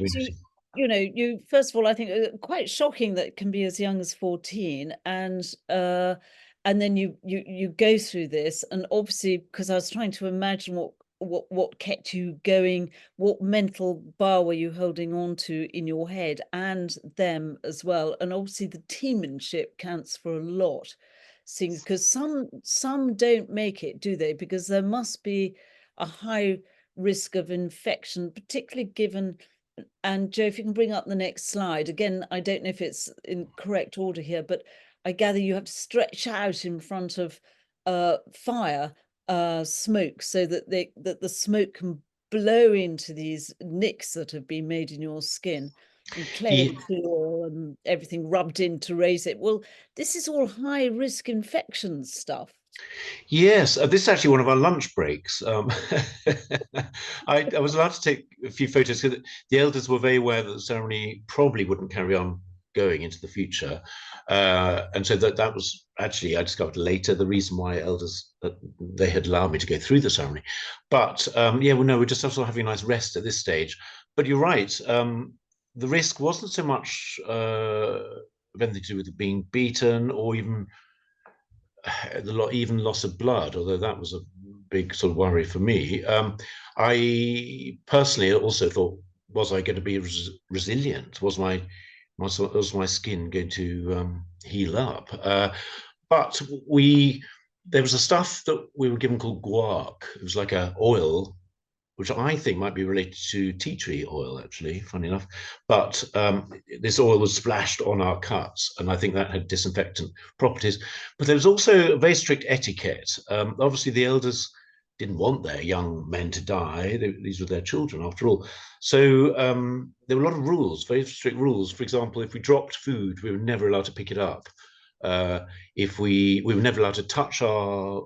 community. You first of all, I think quite shocking that it can be as young as 14, and then you go through this, and obviously, because I was trying to imagine what kept you going, what mental bar were you holding on to in your head, and them as well, and obviously the teammanship counts for a lot, because some don't make it, do they? Because there must be a high risk of infection, particularly given. And Joe, if you can bring up the next slide again, I don't know if it's in correct order here, but I gather you have to stretch out in front of fire smoke, so that the smoke can blow into these nicks that have been made in your skin, and clay and fuel and everything rubbed in to raise it. Well, this is all high risk infection stuff. Yes, this is actually one of our lunch breaks. I was allowed to take a few photos because the elders were very aware that the ceremony probably wouldn't carry on going into the future. And so that was actually, I discovered later, the reason why elders, they had allowed me to go through the ceremony. But yeah, well, no, we're just also having a nice rest at this stage. But you're right, the risk wasn't so much of anything to do with being beaten, or even even loss of blood, although that was a big sort of worry for me. I personally also thought, was I going to be resilient? Was my skin going to heal up? But there was a stuff that we were given called guac. It was like a oil, which I think might be related to tea tree oil, actually, funny enough. But this oil was splashed on our cuts, and I think that had disinfectant properties. But there was also a very strict etiquette. Obviously, the elders didn't want their young men to die. These were their children, after all. So there were a lot of rules, very strict rules. For example, if we dropped food, we were never allowed to pick it up. If we were never allowed to touch our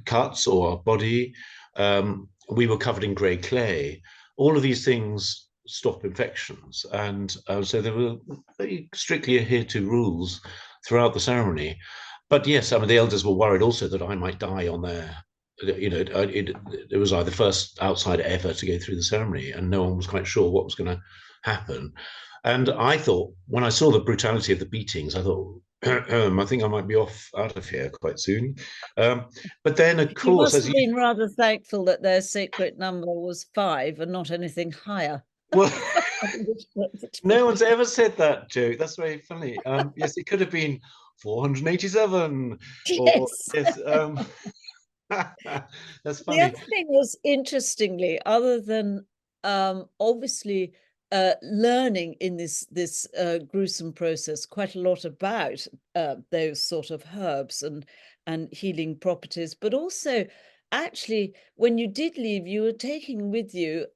cuts or our body. We were covered in grey clay. All of these things stop infections. And so there were very strictly adhered to rules throughout the ceremony. But yes, I mean, the elders were worried also that I might die on their, it was I the first outsider ever to go through the ceremony, and no one was quite sure what was going to happen. And I thought, when I saw the brutality of the beatings, I thought, I think I might be out of here quite soon. But then, of course, you must have been rather thankful that their sacred number was 5 and not anything higher. Well, no one's ever said that joke. That's very funny. Yes, it could have been 487. Yes. Yes. That's funny. The other thing was, interestingly, other than obviously learning in this gruesome process quite a lot about those sort of herbs and healing properties, but also actually when you did leave, you were taking with you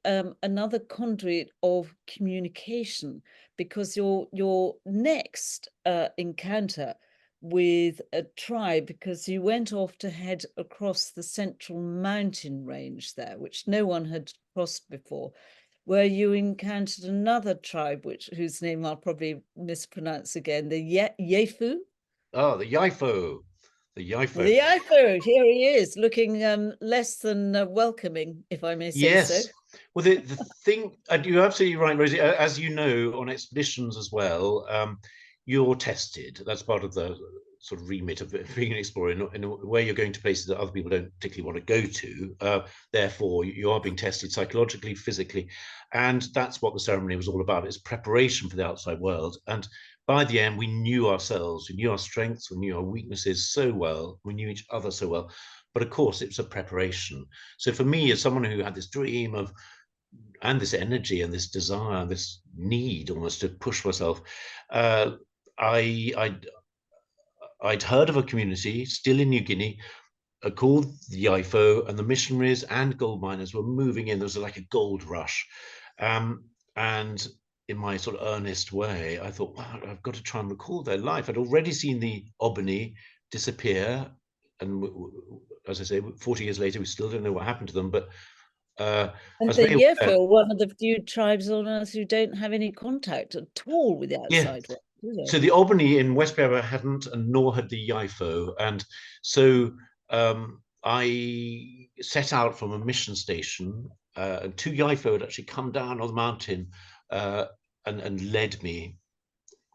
another conduit of communication, because your next encounter with a tribe, because you went off to head across the central mountain range there, which no one had crossed before, where you encountered another tribe, whose name I'll probably mispronounce again, the Yefu. Oh, the Yifo. The Yifo. The Yefu, here he is, looking less than welcoming, if I may say so. Yes. Well, the thing, you're absolutely right, Rosie. As you know, on expeditions as well, you're tested. That's part of the sort of remit of being an explorer. In a way, you're going to places that other people don't particularly want to go to. Therefore, you are being tested psychologically, physically, and that's what the ceremony was all about. It's preparation for the outside world. And by the end, we knew ourselves, we knew our strengths, we knew our weaknesses so well, we knew each other so well. But of course, it was a preparation. So for me, as someone who had this dream of, and this energy and this desire, this need almost to push myself, uh, I, I'd heard of a community still in New Guinea called the IFO, and the missionaries and gold miners were moving in. There was like a gold rush. And in my sort of earnest way, I thought, wow, I've got to try and recall their life. I'd already seen the Albany disappear. And as I say, 40 years later, we still don't know what happened to them. But I And was the very aware. Yefo, one of the few tribes on earth who don't have any contact at all with the Yeah. outside world, do they? So the Albany in West Berber hadn't, and nor had the YIFO. And so I set out from a mission station, and two YIFO had actually come down on the mountain uh, and led me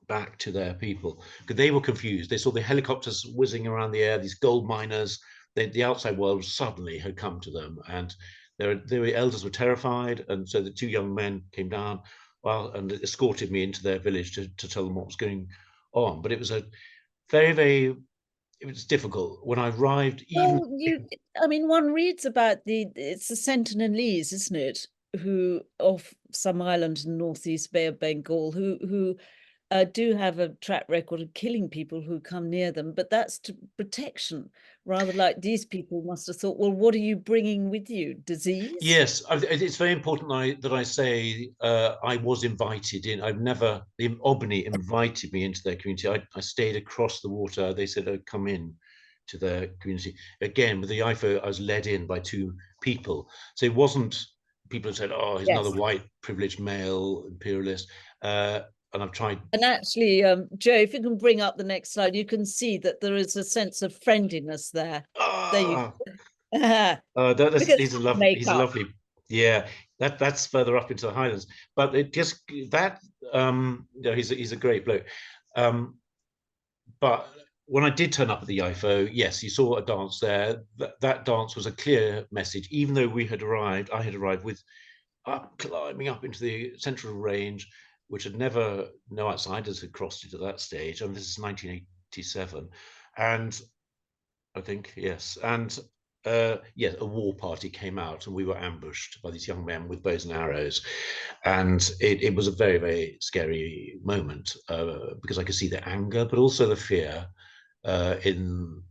back to their people, because they were confused. They saw the helicopters whizzing around the air, these gold miners. The outside world suddenly had come to them, and their elders were terrified. And so the two young men came down, well, and escorted me into their village to tell them what was going on. But it was a very, very, it was difficult when I arrived. Even Well, I mean, one reads about it's the Sentinelese, isn't it? Who off some island in northeast Bay of Bengal, who do have a track record of killing people who come near them, but that's to protection. Rather like these people must have thought, well, what are you bringing with you? Disease? yes, it's very important that I say I was invited in. I've never, the Albany invited me into their community. I stayed across the water. They said, "Oh, come in to their community." Again, with the IFO, I was led in by two people. So it wasn't people who said, "Oh, he's another Yes. white privileged male imperialist." And I've tried. And actually, Joe, if you can bring up the next slide, you can see that there is a sense of friendliness there. There you Ah, go. Because he's make a up. lovely, yeah. That's further up into the Highlands, but it just that he's a great bloke. But when I did turn up at the IFO, yes, you saw a dance there. That dance was a clear message, even though I had arrived with climbing up into the central range, which had never, no outsiders had crossed it at that stage. And this is 1987. And I think, yes. And yes, a war party came out and we were ambushed by these young men with bows and arrows. And it was a very, very scary moment because I could see the anger, but also the fear in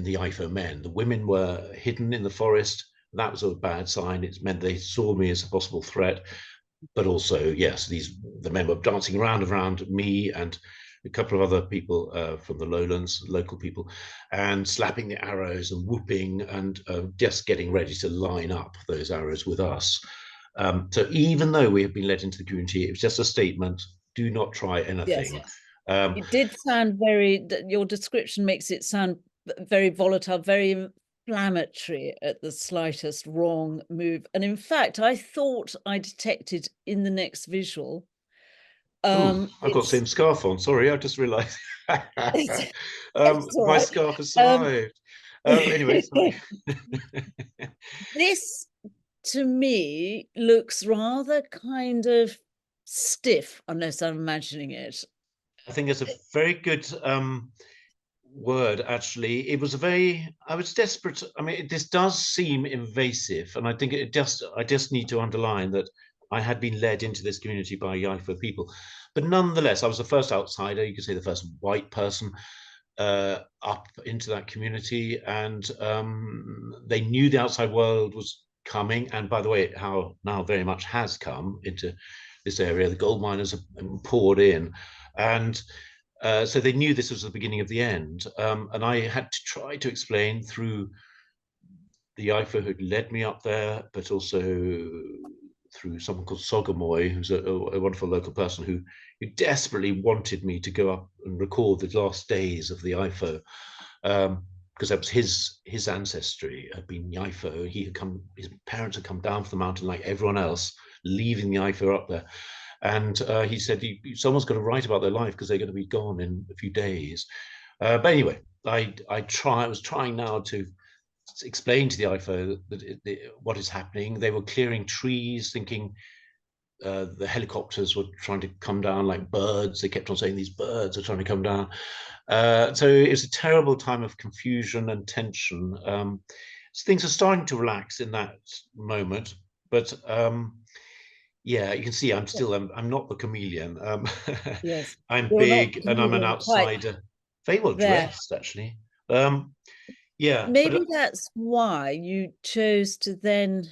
the IFO men. The women were hidden in the forest. That was a bad sign. It meant they saw me as a possible threat. But also, yes, the men were dancing around and around me and a couple of other people from the lowlands, local people, and slapping the arrows and whooping and just getting ready to line up those arrows with us. So even though we have been led into the community, it was just a statement: do not try Yes. anything. It did sound your description makes it sound very volatile, very inflammatory at the slightest wrong move. And in fact, I thought I detected in the next visual. I've got the It's same scarf on. Sorry, I just realised. it's all My right. scarf has survived. Anyway, sorry. This to me looks rather kind of stiff, unless I'm imagining it. I think it's a very good word, actually. It was a very, I was desperate. I mean, this does seem invasive, and I think I just need to underline that I had been led into this community by YIFO people. But nonetheless, I was the first outsider, you could say the first white person up into that community. And they knew the outside world was coming. And by the way, how now very much has come into this area. The gold miners have poured in. And so they knew this was the beginning of the end. And I had to try to explain through the IFO who'd led me up there, but also through someone called Sogamoy, who's a wonderful local person who desperately wanted me to go up and record the last days of the IFO. Because that was his ancestry had been YIFO. His parents had come down from the mountain like everyone else, leaving the IFO up there. And he said, someone's got to write about their life because they're going to be gone in a few days. But anyway, I was trying now to explain to the IFO what is happening. They were clearing trees, thinking the helicopters were trying to come down like birds. They kept on saying these birds are trying to come down. So it was a terrible time of confusion and tension. So things are starting to relax in that moment, but yeah, you can see I'm not the chameleon. Yes, I'm you're not big and I'm an comedian quite outsider. Very well there. dressed, actually. Yeah, Maybe but that's why you chose to then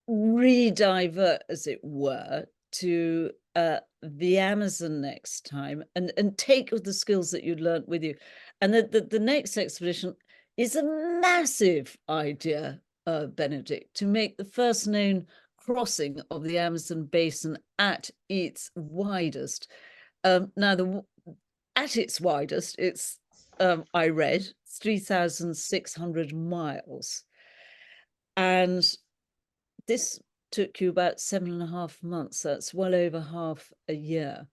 re-divert, as it were, to the Amazon next time, and take the skills that you'd learnt with you. And the next expedition is a massive idea, Benedict, to make the first known crossing of the Amazon basin at its widest. Now, at its widest, it's I read 3,600 miles, and this took you about 7.5 months. That's well over half a year.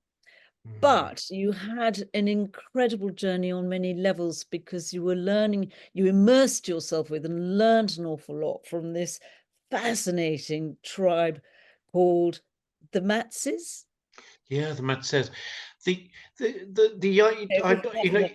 But you had an incredible journey on many levels, because you were learning, you immersed yourself with and learned an awful lot from this fascinating tribe called the Matses. yeah, the man says you know,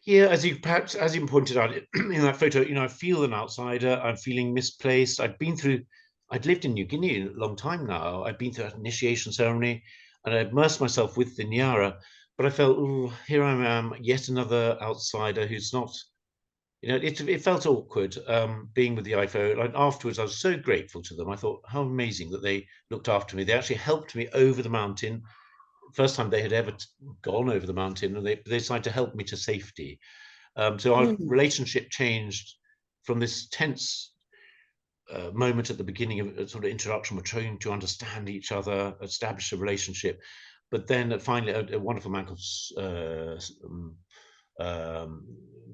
yeah, as you pointed out in that photo, you know, I feel an outsider. I'm feeling misplaced. I'd lived in New Guinea a long time now. I'd been through an initiation ceremony, and I immersed myself with the Nyara. But I felt, oh, here I am, yet another outsider who's not. You know, it felt awkward being with the IFO. And afterwards, I was so grateful to them. I thought, how amazing that they looked after me. They actually helped me over the mountain. First time they had ever gone over the mountain, and they decided to help me to safety. So our relationship changed from this tense moment at the beginning of a sort of introduction. We're trying to understand each other, establish a relationship. But then finally, a wonderful man called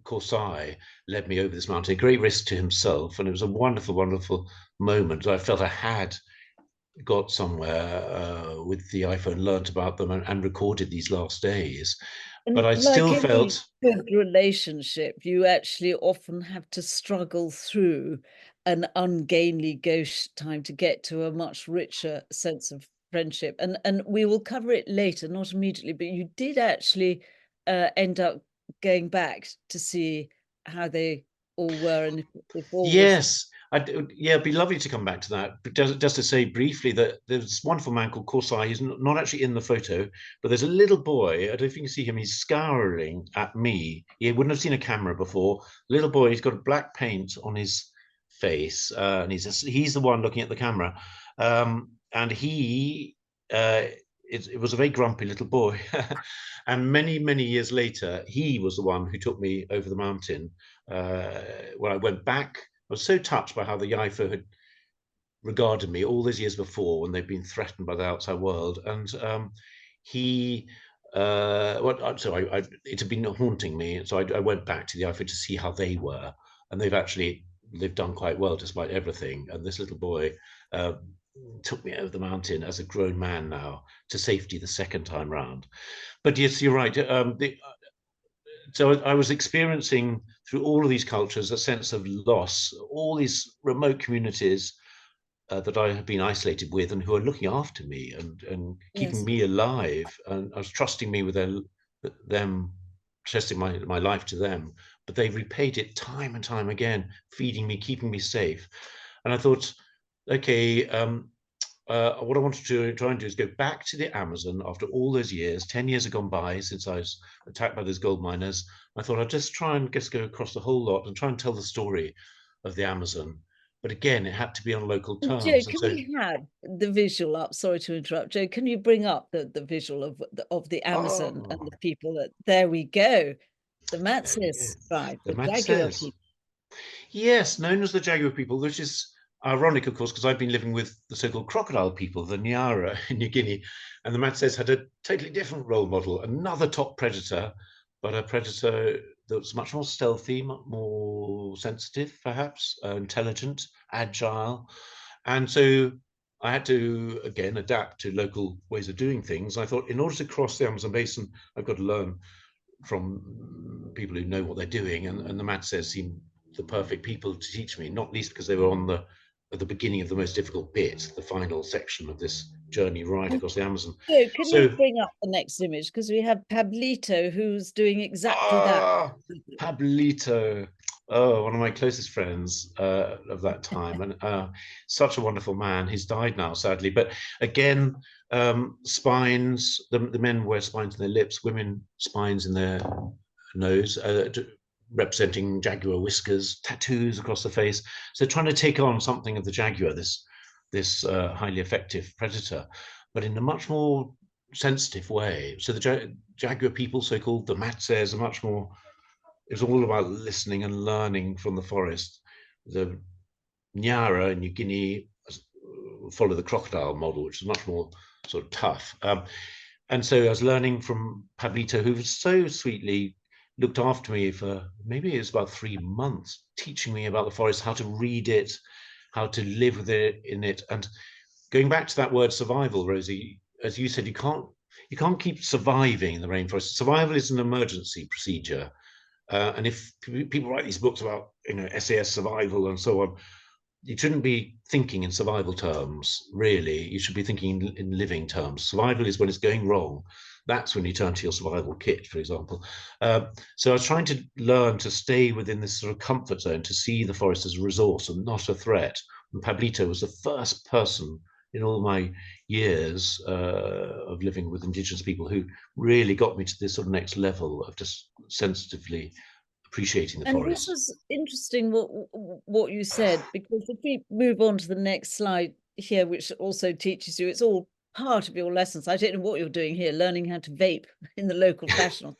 Rosei led me over this mountain, a great risk to himself. And it was a wonderful, wonderful moment. I felt I had got somewhere with the iPhone, learnt about them, and recorded these last days. But And I like still any felt, good relationship, you actually often have to struggle through an ungainly ghost time to get to a much richer sense of friendship. And we will cover it later, not immediately, but you did actually end up going back to see how they all were, and if all was. yes, yeah, it'd be lovely to come back to that. But just to say briefly that there's this wonderful man called Korsai. He's not actually in the photo, but there's a little boy. I don't know if you can see him. He's scowling at me. He wouldn't have seen a camera before. Little boy, he's got black paint on his face, and he's the one looking at the camera. And it was a very grumpy little boy. And many, many years later, he was the one who took me over the mountain. When I went back, I was so touched by how the YIFO had regarded me all those years before, when they'd been threatened by the outside world. And he, it had been haunting me. So I went back to the YIFO to see how they were. And they've done quite well despite everything. And this little boy took me over the mountain as a grown man now to safety the second time round. But yes, you're right. So I was experiencing through all of these cultures a sense of loss, all these remote communities that I have been isolated with, and who are looking after me and keeping Yes. me alive. And I was trusting me with them, trusting my life to them. But they've repaid it time and time again, feeding me, keeping me safe. And I thought, okay, what I wanted to try and do is go back to the Amazon after all those years. 10 years have gone by since I was attacked by those gold miners. I thought I'd just try and just go across the whole lot and try and tell the story of the Amazon. But again, it had to be on local Joe, terms. And can so, we have the visual up? Sorry to interrupt. Joe, can you bring up the visual of the Amazon and oh, the people that, there we go. The there we go. Matsis tribe, The the man Jaguar says, people. yes, known as the Jaguar people, which is ironic, of course, because I've been living with the so-called crocodile people, the Nyara in New Guinea. And the man says had a totally different role model, another top predator, but a predator that's much more stealthy, much more sensitive, perhaps, intelligent, agile. And so I had to, again, adapt to local ways of doing things. I thought, in order to cross the Amazon basin, I've got to learn from people who know what they're doing. And the Mat says seemed the perfect people to teach me, not least because they were on the at the beginning of the most difficult bit, the final section of this journey right across the Amazon. So can So, you bring up the next image? Because we have Pablito who's doing exactly that. Pablito, oh, one of my closest friends of that time, and such a wonderful man. He's died now, sadly. But again, spines. The men wear spines in their lips, women spines in their nose, representing jaguar whiskers, tattoos across the face. So trying to take on something of the jaguar, this highly effective predator, but in a much more sensitive way. So the jaguar people, so-called the Matses, are much more. It's all about listening and learning from the forest. The Nyara in New Guinea follow the crocodile model, which is much more sort of tough. And so I was learning from Pablito, who was so sweetly looked after me for maybe it was about 3 months, teaching me about the forest, how to read it, how to live with it in it. And going back to that word survival, Rosie, as you said, you can't keep surviving in the rainforest. Survival is an emergency procedure. And if people write these books about, SAS survival and so on, you shouldn't be thinking in survival terms, really. You should be thinking in living terms. Survival is when it's going wrong. That's when you turn to your survival kit, for example. So I was trying to learn to stay within this sort of comfort zone, to see the forest as a resource and not a threat. And Pablito was the first person in all my years of living with indigenous people who really got me to this sort of next level of just sensitively appreciating the And forest. this was interesting what you said, because if we move on to the next slide here, which also teaches you, it's all part of your lessons. I don't know what you're doing here, learning how to vape in the local fashion,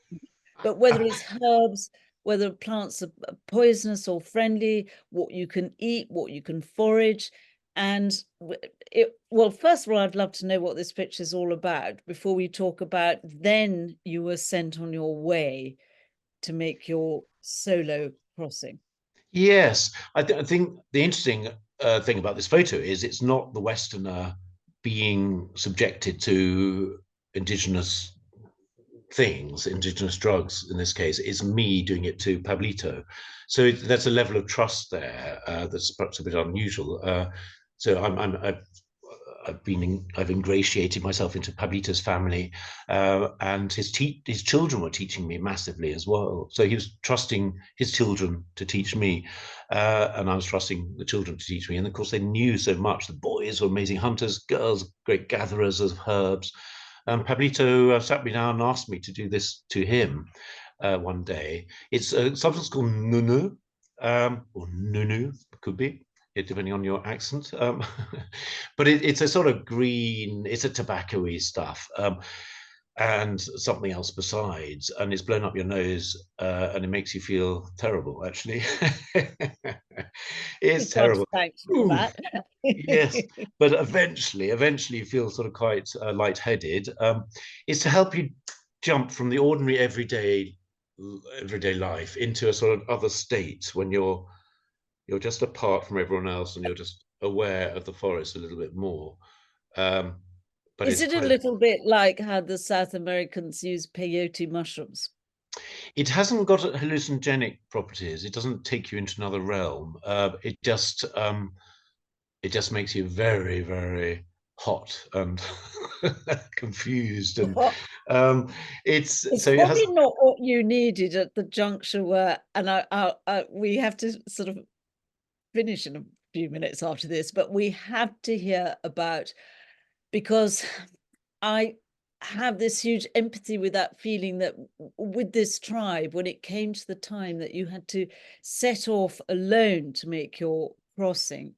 but whether it's herbs, whether plants are poisonous or friendly, what you can eat, what you can forage. And well, first of all, I'd love to know what this picture is all about before we talk about then you were sent on your way to make your solo crossing. Yes, I think the interesting thing about this photo is it's not the Westerner being subjected to indigenous things, indigenous drugs in this case. It's me doing it to Pablito. So there's a level of trust there that's perhaps a bit unusual. So I've ingratiated myself into Pablito's family, and his children were teaching me massively as well. So he was trusting his children to teach me, and I was trusting the children to teach me. And of course, they knew so much. The boys were amazing hunters, girls great gatherers of herbs. Pablito sat me down and asked me to do this to him one day. It's a substance called nunu, or nunu, could be, depending on your accent. But it's a sort of green, it's a tobacco-y stuff, and something else besides, and it's blown up your nose, and it makes you feel terrible, actually. It's terrible. Thank you for that. Yes, but eventually you feel sort of quite lightheaded. It's to help you jump from the ordinary everyday life into a sort of other state when you're just apart from everyone else and you're just aware of the forest a little bit more. But Is it a little bit like how the South Americans use peyote mushrooms? It hasn't got hallucinogenic properties. It doesn't take you into another realm. It just makes you very, very hot and confused, and it's so it probably has. not what you needed at the juncture where, and we have to sort of finish in a few minutes after this, but we have to hear about, because I have this huge empathy with that feeling that with this tribe, when it came to the time that you had to set off alone to make your crossing.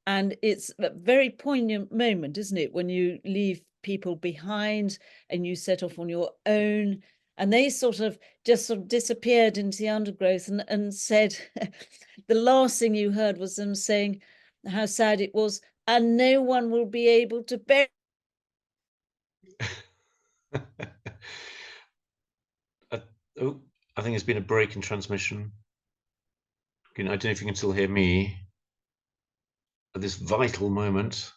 And it's a very poignant moment, isn't it, when you leave people behind and you set off on your own, and they sort of disappeared into the undergrowth, and said the last thing you heard was them saying how sad it was, and no one will be able to bear. Oh, I think there's been a break in transmission. I don't know if you can still hear me at this vital moment.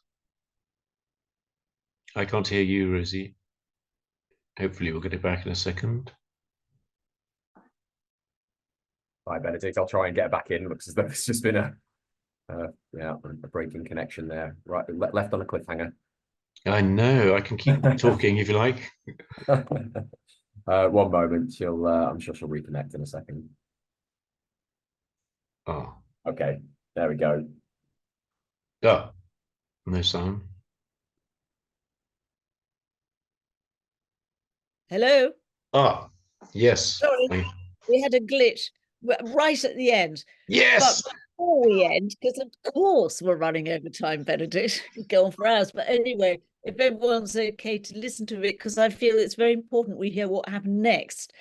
I can't hear you, Rosie. Hopefully we'll get it back in a second. Hi, Benedict. I'll try and get back in. Looks as though it's just been a Yeah, a breaking connection there. Right, left on a cliffhanger. I know. I can keep talking if you like. One moment. I'm sure she'll reconnect in a second. Oh, Okay, there we go. oh, no sound. Hello? Ah, yes. Sorry, we had a glitch right at the end. But Yes. before we end, because of course we're running over time, Benedict, could go on for hours. But anyway, if everyone's okay to listen to it, because I feel it's very important we hear what happened next.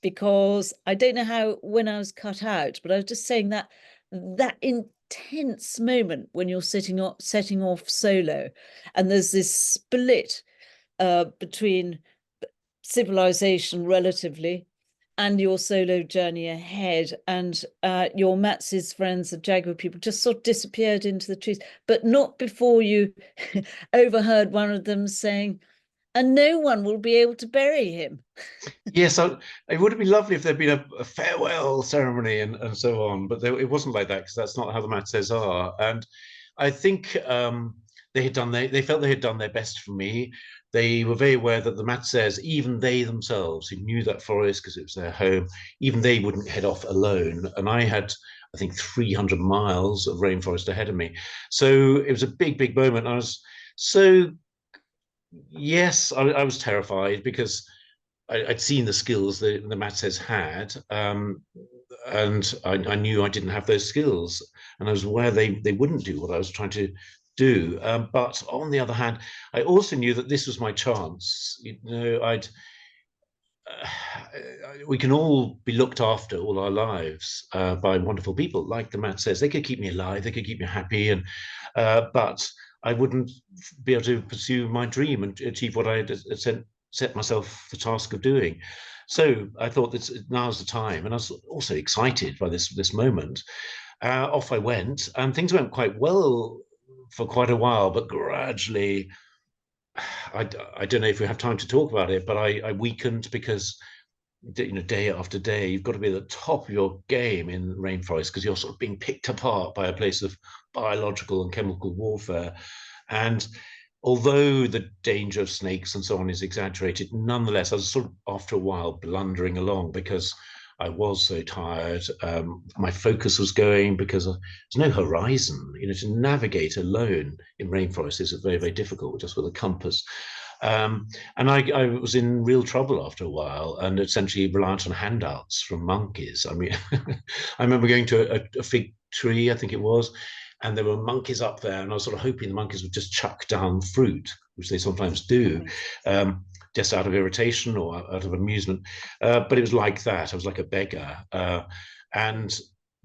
Because I don't know how when I was cut out, but I was just saying that that intense moment when you're setting off solo, and there's this split between civilization relatively and your solo journey ahead, and your Mats's friends, the Jaguar people, just sort of disappeared into the trees, but not before you overheard one of them saying, and no one will be able to bury him. Yes, it would have been lovely if there'd been a farewell ceremony and so on, but it wasn't like that because that's not how the Matzes are. And I think they felt they had done their best for me. They were very aware that the Matzes, even they themselves, who knew that forest because it was their home, even they wouldn't head off alone. And I had, I think, 300 miles of rainforest ahead of me. So it was a big, big moment. I was so, yes, I was terrified because I'd seen the skills that the Matzes had, and I knew I didn't have those skills, and I was aware they wouldn't do what I was trying to do. But on the other hand, I also knew that this was my chance. You know, we can all be looked after all our lives by wonderful people like the Matzes. They could keep me alive, they could keep me happy, and but I wouldn't be able to pursue my dream and achieve what I had set myself the task of doing. So I thought that now's the time, and I was also excited by this moment. Off I went, and things went quite well for quite a while, but gradually, I don't know if we have time to talk about it, but I weakened because day after day, you've got to be at the top of your game in rainforest because you're sort of being picked apart by a place of biological and chemical warfare. And although the danger of snakes and so on is exaggerated, nonetheless, I was sort of after a while blundering along because I was so tired. My focus was going because there's no horizon. To navigate alone in rainforest is very, very difficult just with a compass. And I was in real trouble after a while and essentially reliant on handouts from monkeys. I mean, I remember going to a fig tree, I think it was, and there were monkeys up there, and I was sort of hoping the monkeys would just chuck down fruit, which they sometimes do, just out of irritation or out of amusement. But it was like that. I was like a beggar. And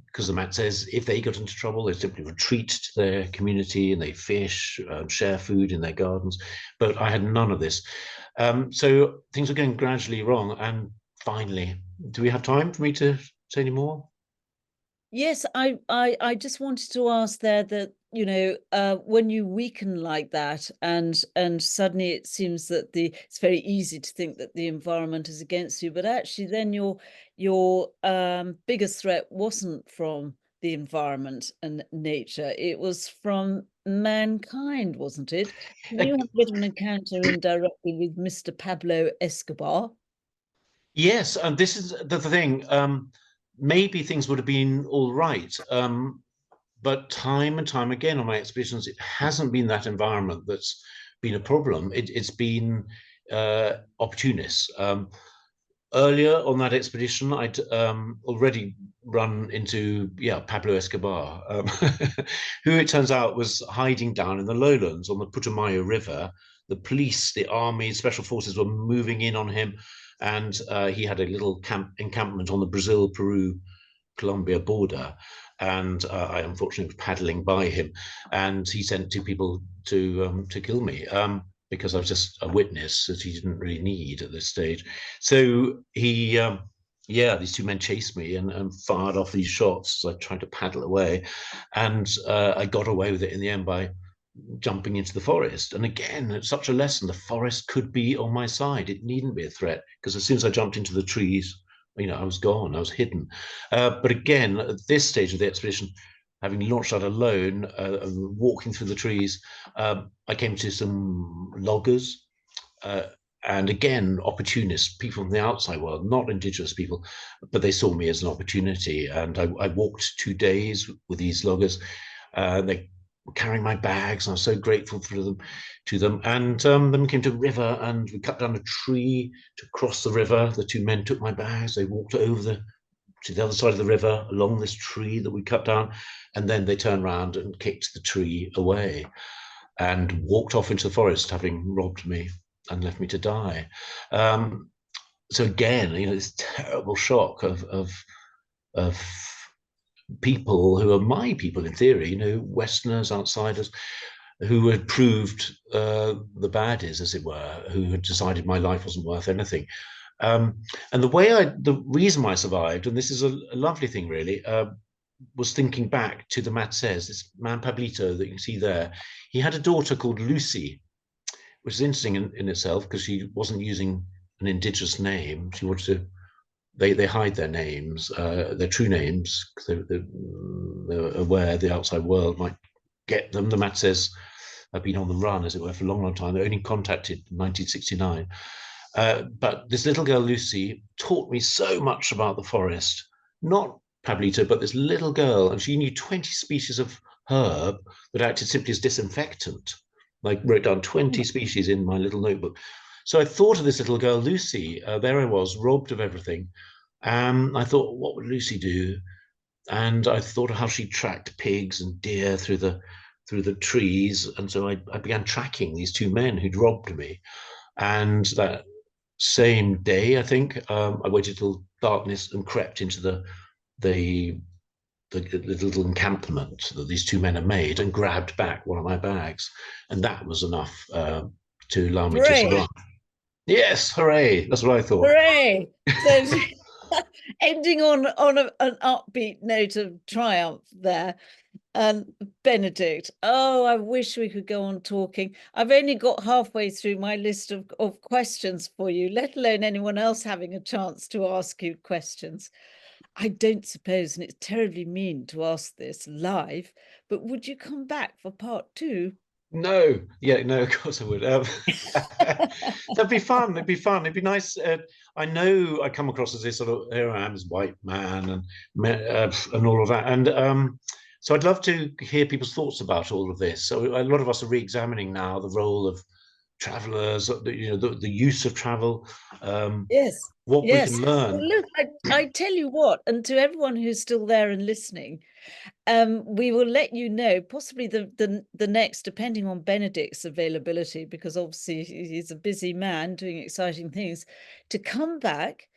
because the Mat says if they got into trouble, they simply retreat to their community and they fish, share food in their gardens. But I had none of this. So things were going gradually wrong. And finally, do we have time for me to say any more? Yes, I just wanted to ask there that, when you weaken like that and suddenly it seems that it's very easy to think that the environment is against you, but actually then your biggest threat wasn't from the environment and nature, it was from mankind, wasn't it? You had a bit of an encounter indirectly with Mr. Pablo Escobar. Yes, and this is the thing. Maybe things would have been all right. But time and time again on my expeditions, it hasn't been that environment that's been a problem. It's been opportunists. Earlier on that expedition, I'd already run into Pablo Escobar, who it turns out was hiding down in the lowlands on the Putumayo River. The police, the army, special forces were moving in on him, and he had a little encampment on the Brazil-Peru Colombia border, and I unfortunately was paddling by him, and he sent two people to kill me because I was just a witness that he didn't really need at this stage. So these two men chased me and fired off these shots as I tried to paddle away, and I got away with it in the end by jumping into the forest. And again, it's such a lesson. The forest could be on my side. It needn't be a threat because as soon as I jumped into the trees, I was gone. I was hidden. But again, at this stage of the expedition, having launched out alone, walking through the trees, I came to some loggers, and again, opportunists, people from the outside world, not indigenous people, but they saw me as an opportunity. And I walked 2 days with these loggers. They were carrying my bags, and I was so grateful for them, to them. And then we came to a river, and we cut down a tree to cross the river. The two men took my bags. They walked over to the other side of the river along this tree that we cut down, and then they turned around and kicked the tree away and walked off into the forest, having robbed me and left me to die. So again, this terrible shock of people who are my people in theory, Westerners, outsiders, who had proved the baddies, as it were, who had decided my life wasn't worth anything. And the reason I survived, and this is a lovely thing, really, was thinking back to the Matzes, this man Pablito that you can see there. He had a daughter called Lucy, which is interesting in itself because she wasn't using an indigenous name. She wanted to. They hide their names, their true names, because they're aware the outside world might get them. The Matzes have been on the run, as it were, for a long, long time. They're only contacted in 1969. But this little girl, Lucy, taught me so much about the forest. Not Pablito, but this little girl, and she knew 20 species of herb that acted simply as disinfectant. Like wrote down 20 species in my little notebook. So I thought of this little girl, Lucy. There I was, robbed of everything. I thought, what would Lucy do? And I thought of how she tracked pigs and deer through the trees. And so I began tracking these two men who'd robbed me. And that same day, I think, I waited till darkness and crept into the little encampment that these two men had made and grabbed back one of my bags. And that was enough to allow me to survive. Yes, hooray. That's what I thought. Hooray. So ending on an upbeat note of triumph there. Benedict, oh, I wish we could go on talking. I've only got halfway through my list of questions for you, let alone anyone else having a chance to ask you questions. I don't suppose, and it's terribly mean to ask this live, but would you come back for part 2? No, yeah, no, of course I would. That'd be fun. It'd be fun. It'd be nice. I know I come across as this sort of, here I am, as white man and all of that. And so I'd love to hear people's thoughts about all of this. So a lot of us are re-examining now the role of travelers, the use of travel. Yes. What yes. we can learn. Well, look, I tell you what, and to everyone who's still there and listening, we will let you know possibly the next, depending on Benedict's availability, because obviously he's a busy man doing exciting things, to come back,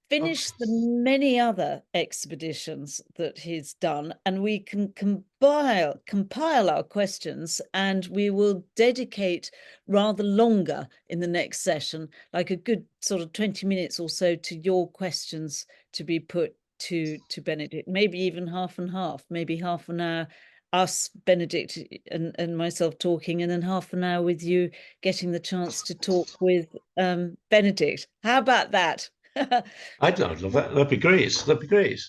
finish the many other expeditions that he's done, and we can compile our questions, and we will dedicate rather longer in the next session, like a good sort of 20 minutes or so, to your questions to be put to Benedict, maybe even half and half, maybe half an hour us, Benedict and myself talking, and then half an hour with you getting the chance to talk with Benedict. How about that? I'd love that. That'd be great. That'd be great.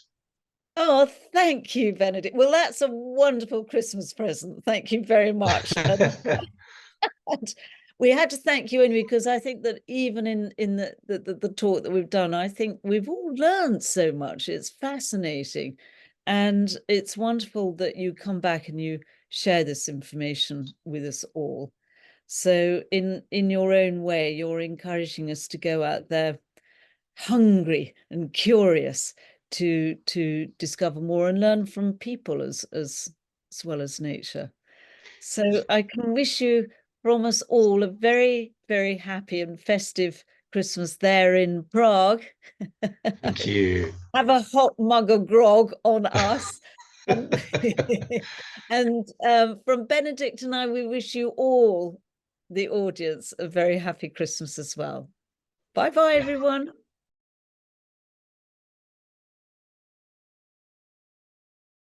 Oh, thank you, Benedict. Well, that's a wonderful Christmas present. Thank you very much. And we had to thank you anyway, because I think that even in the talk that we've done, I think we've all learned so much. It's fascinating. And it's wonderful that you come back and you share this information with us all. So in your own way, you're encouraging us to go out there hungry and curious to discover more and learn from people as well as nature. So I can wish you, from us all, a very, very happy and festive Christmas there in Prague. Thank you. Have a hot mug of grog on us. And from Benedict and I, we wish you all, the audience, a very happy Christmas as well. Bye-bye, everyone.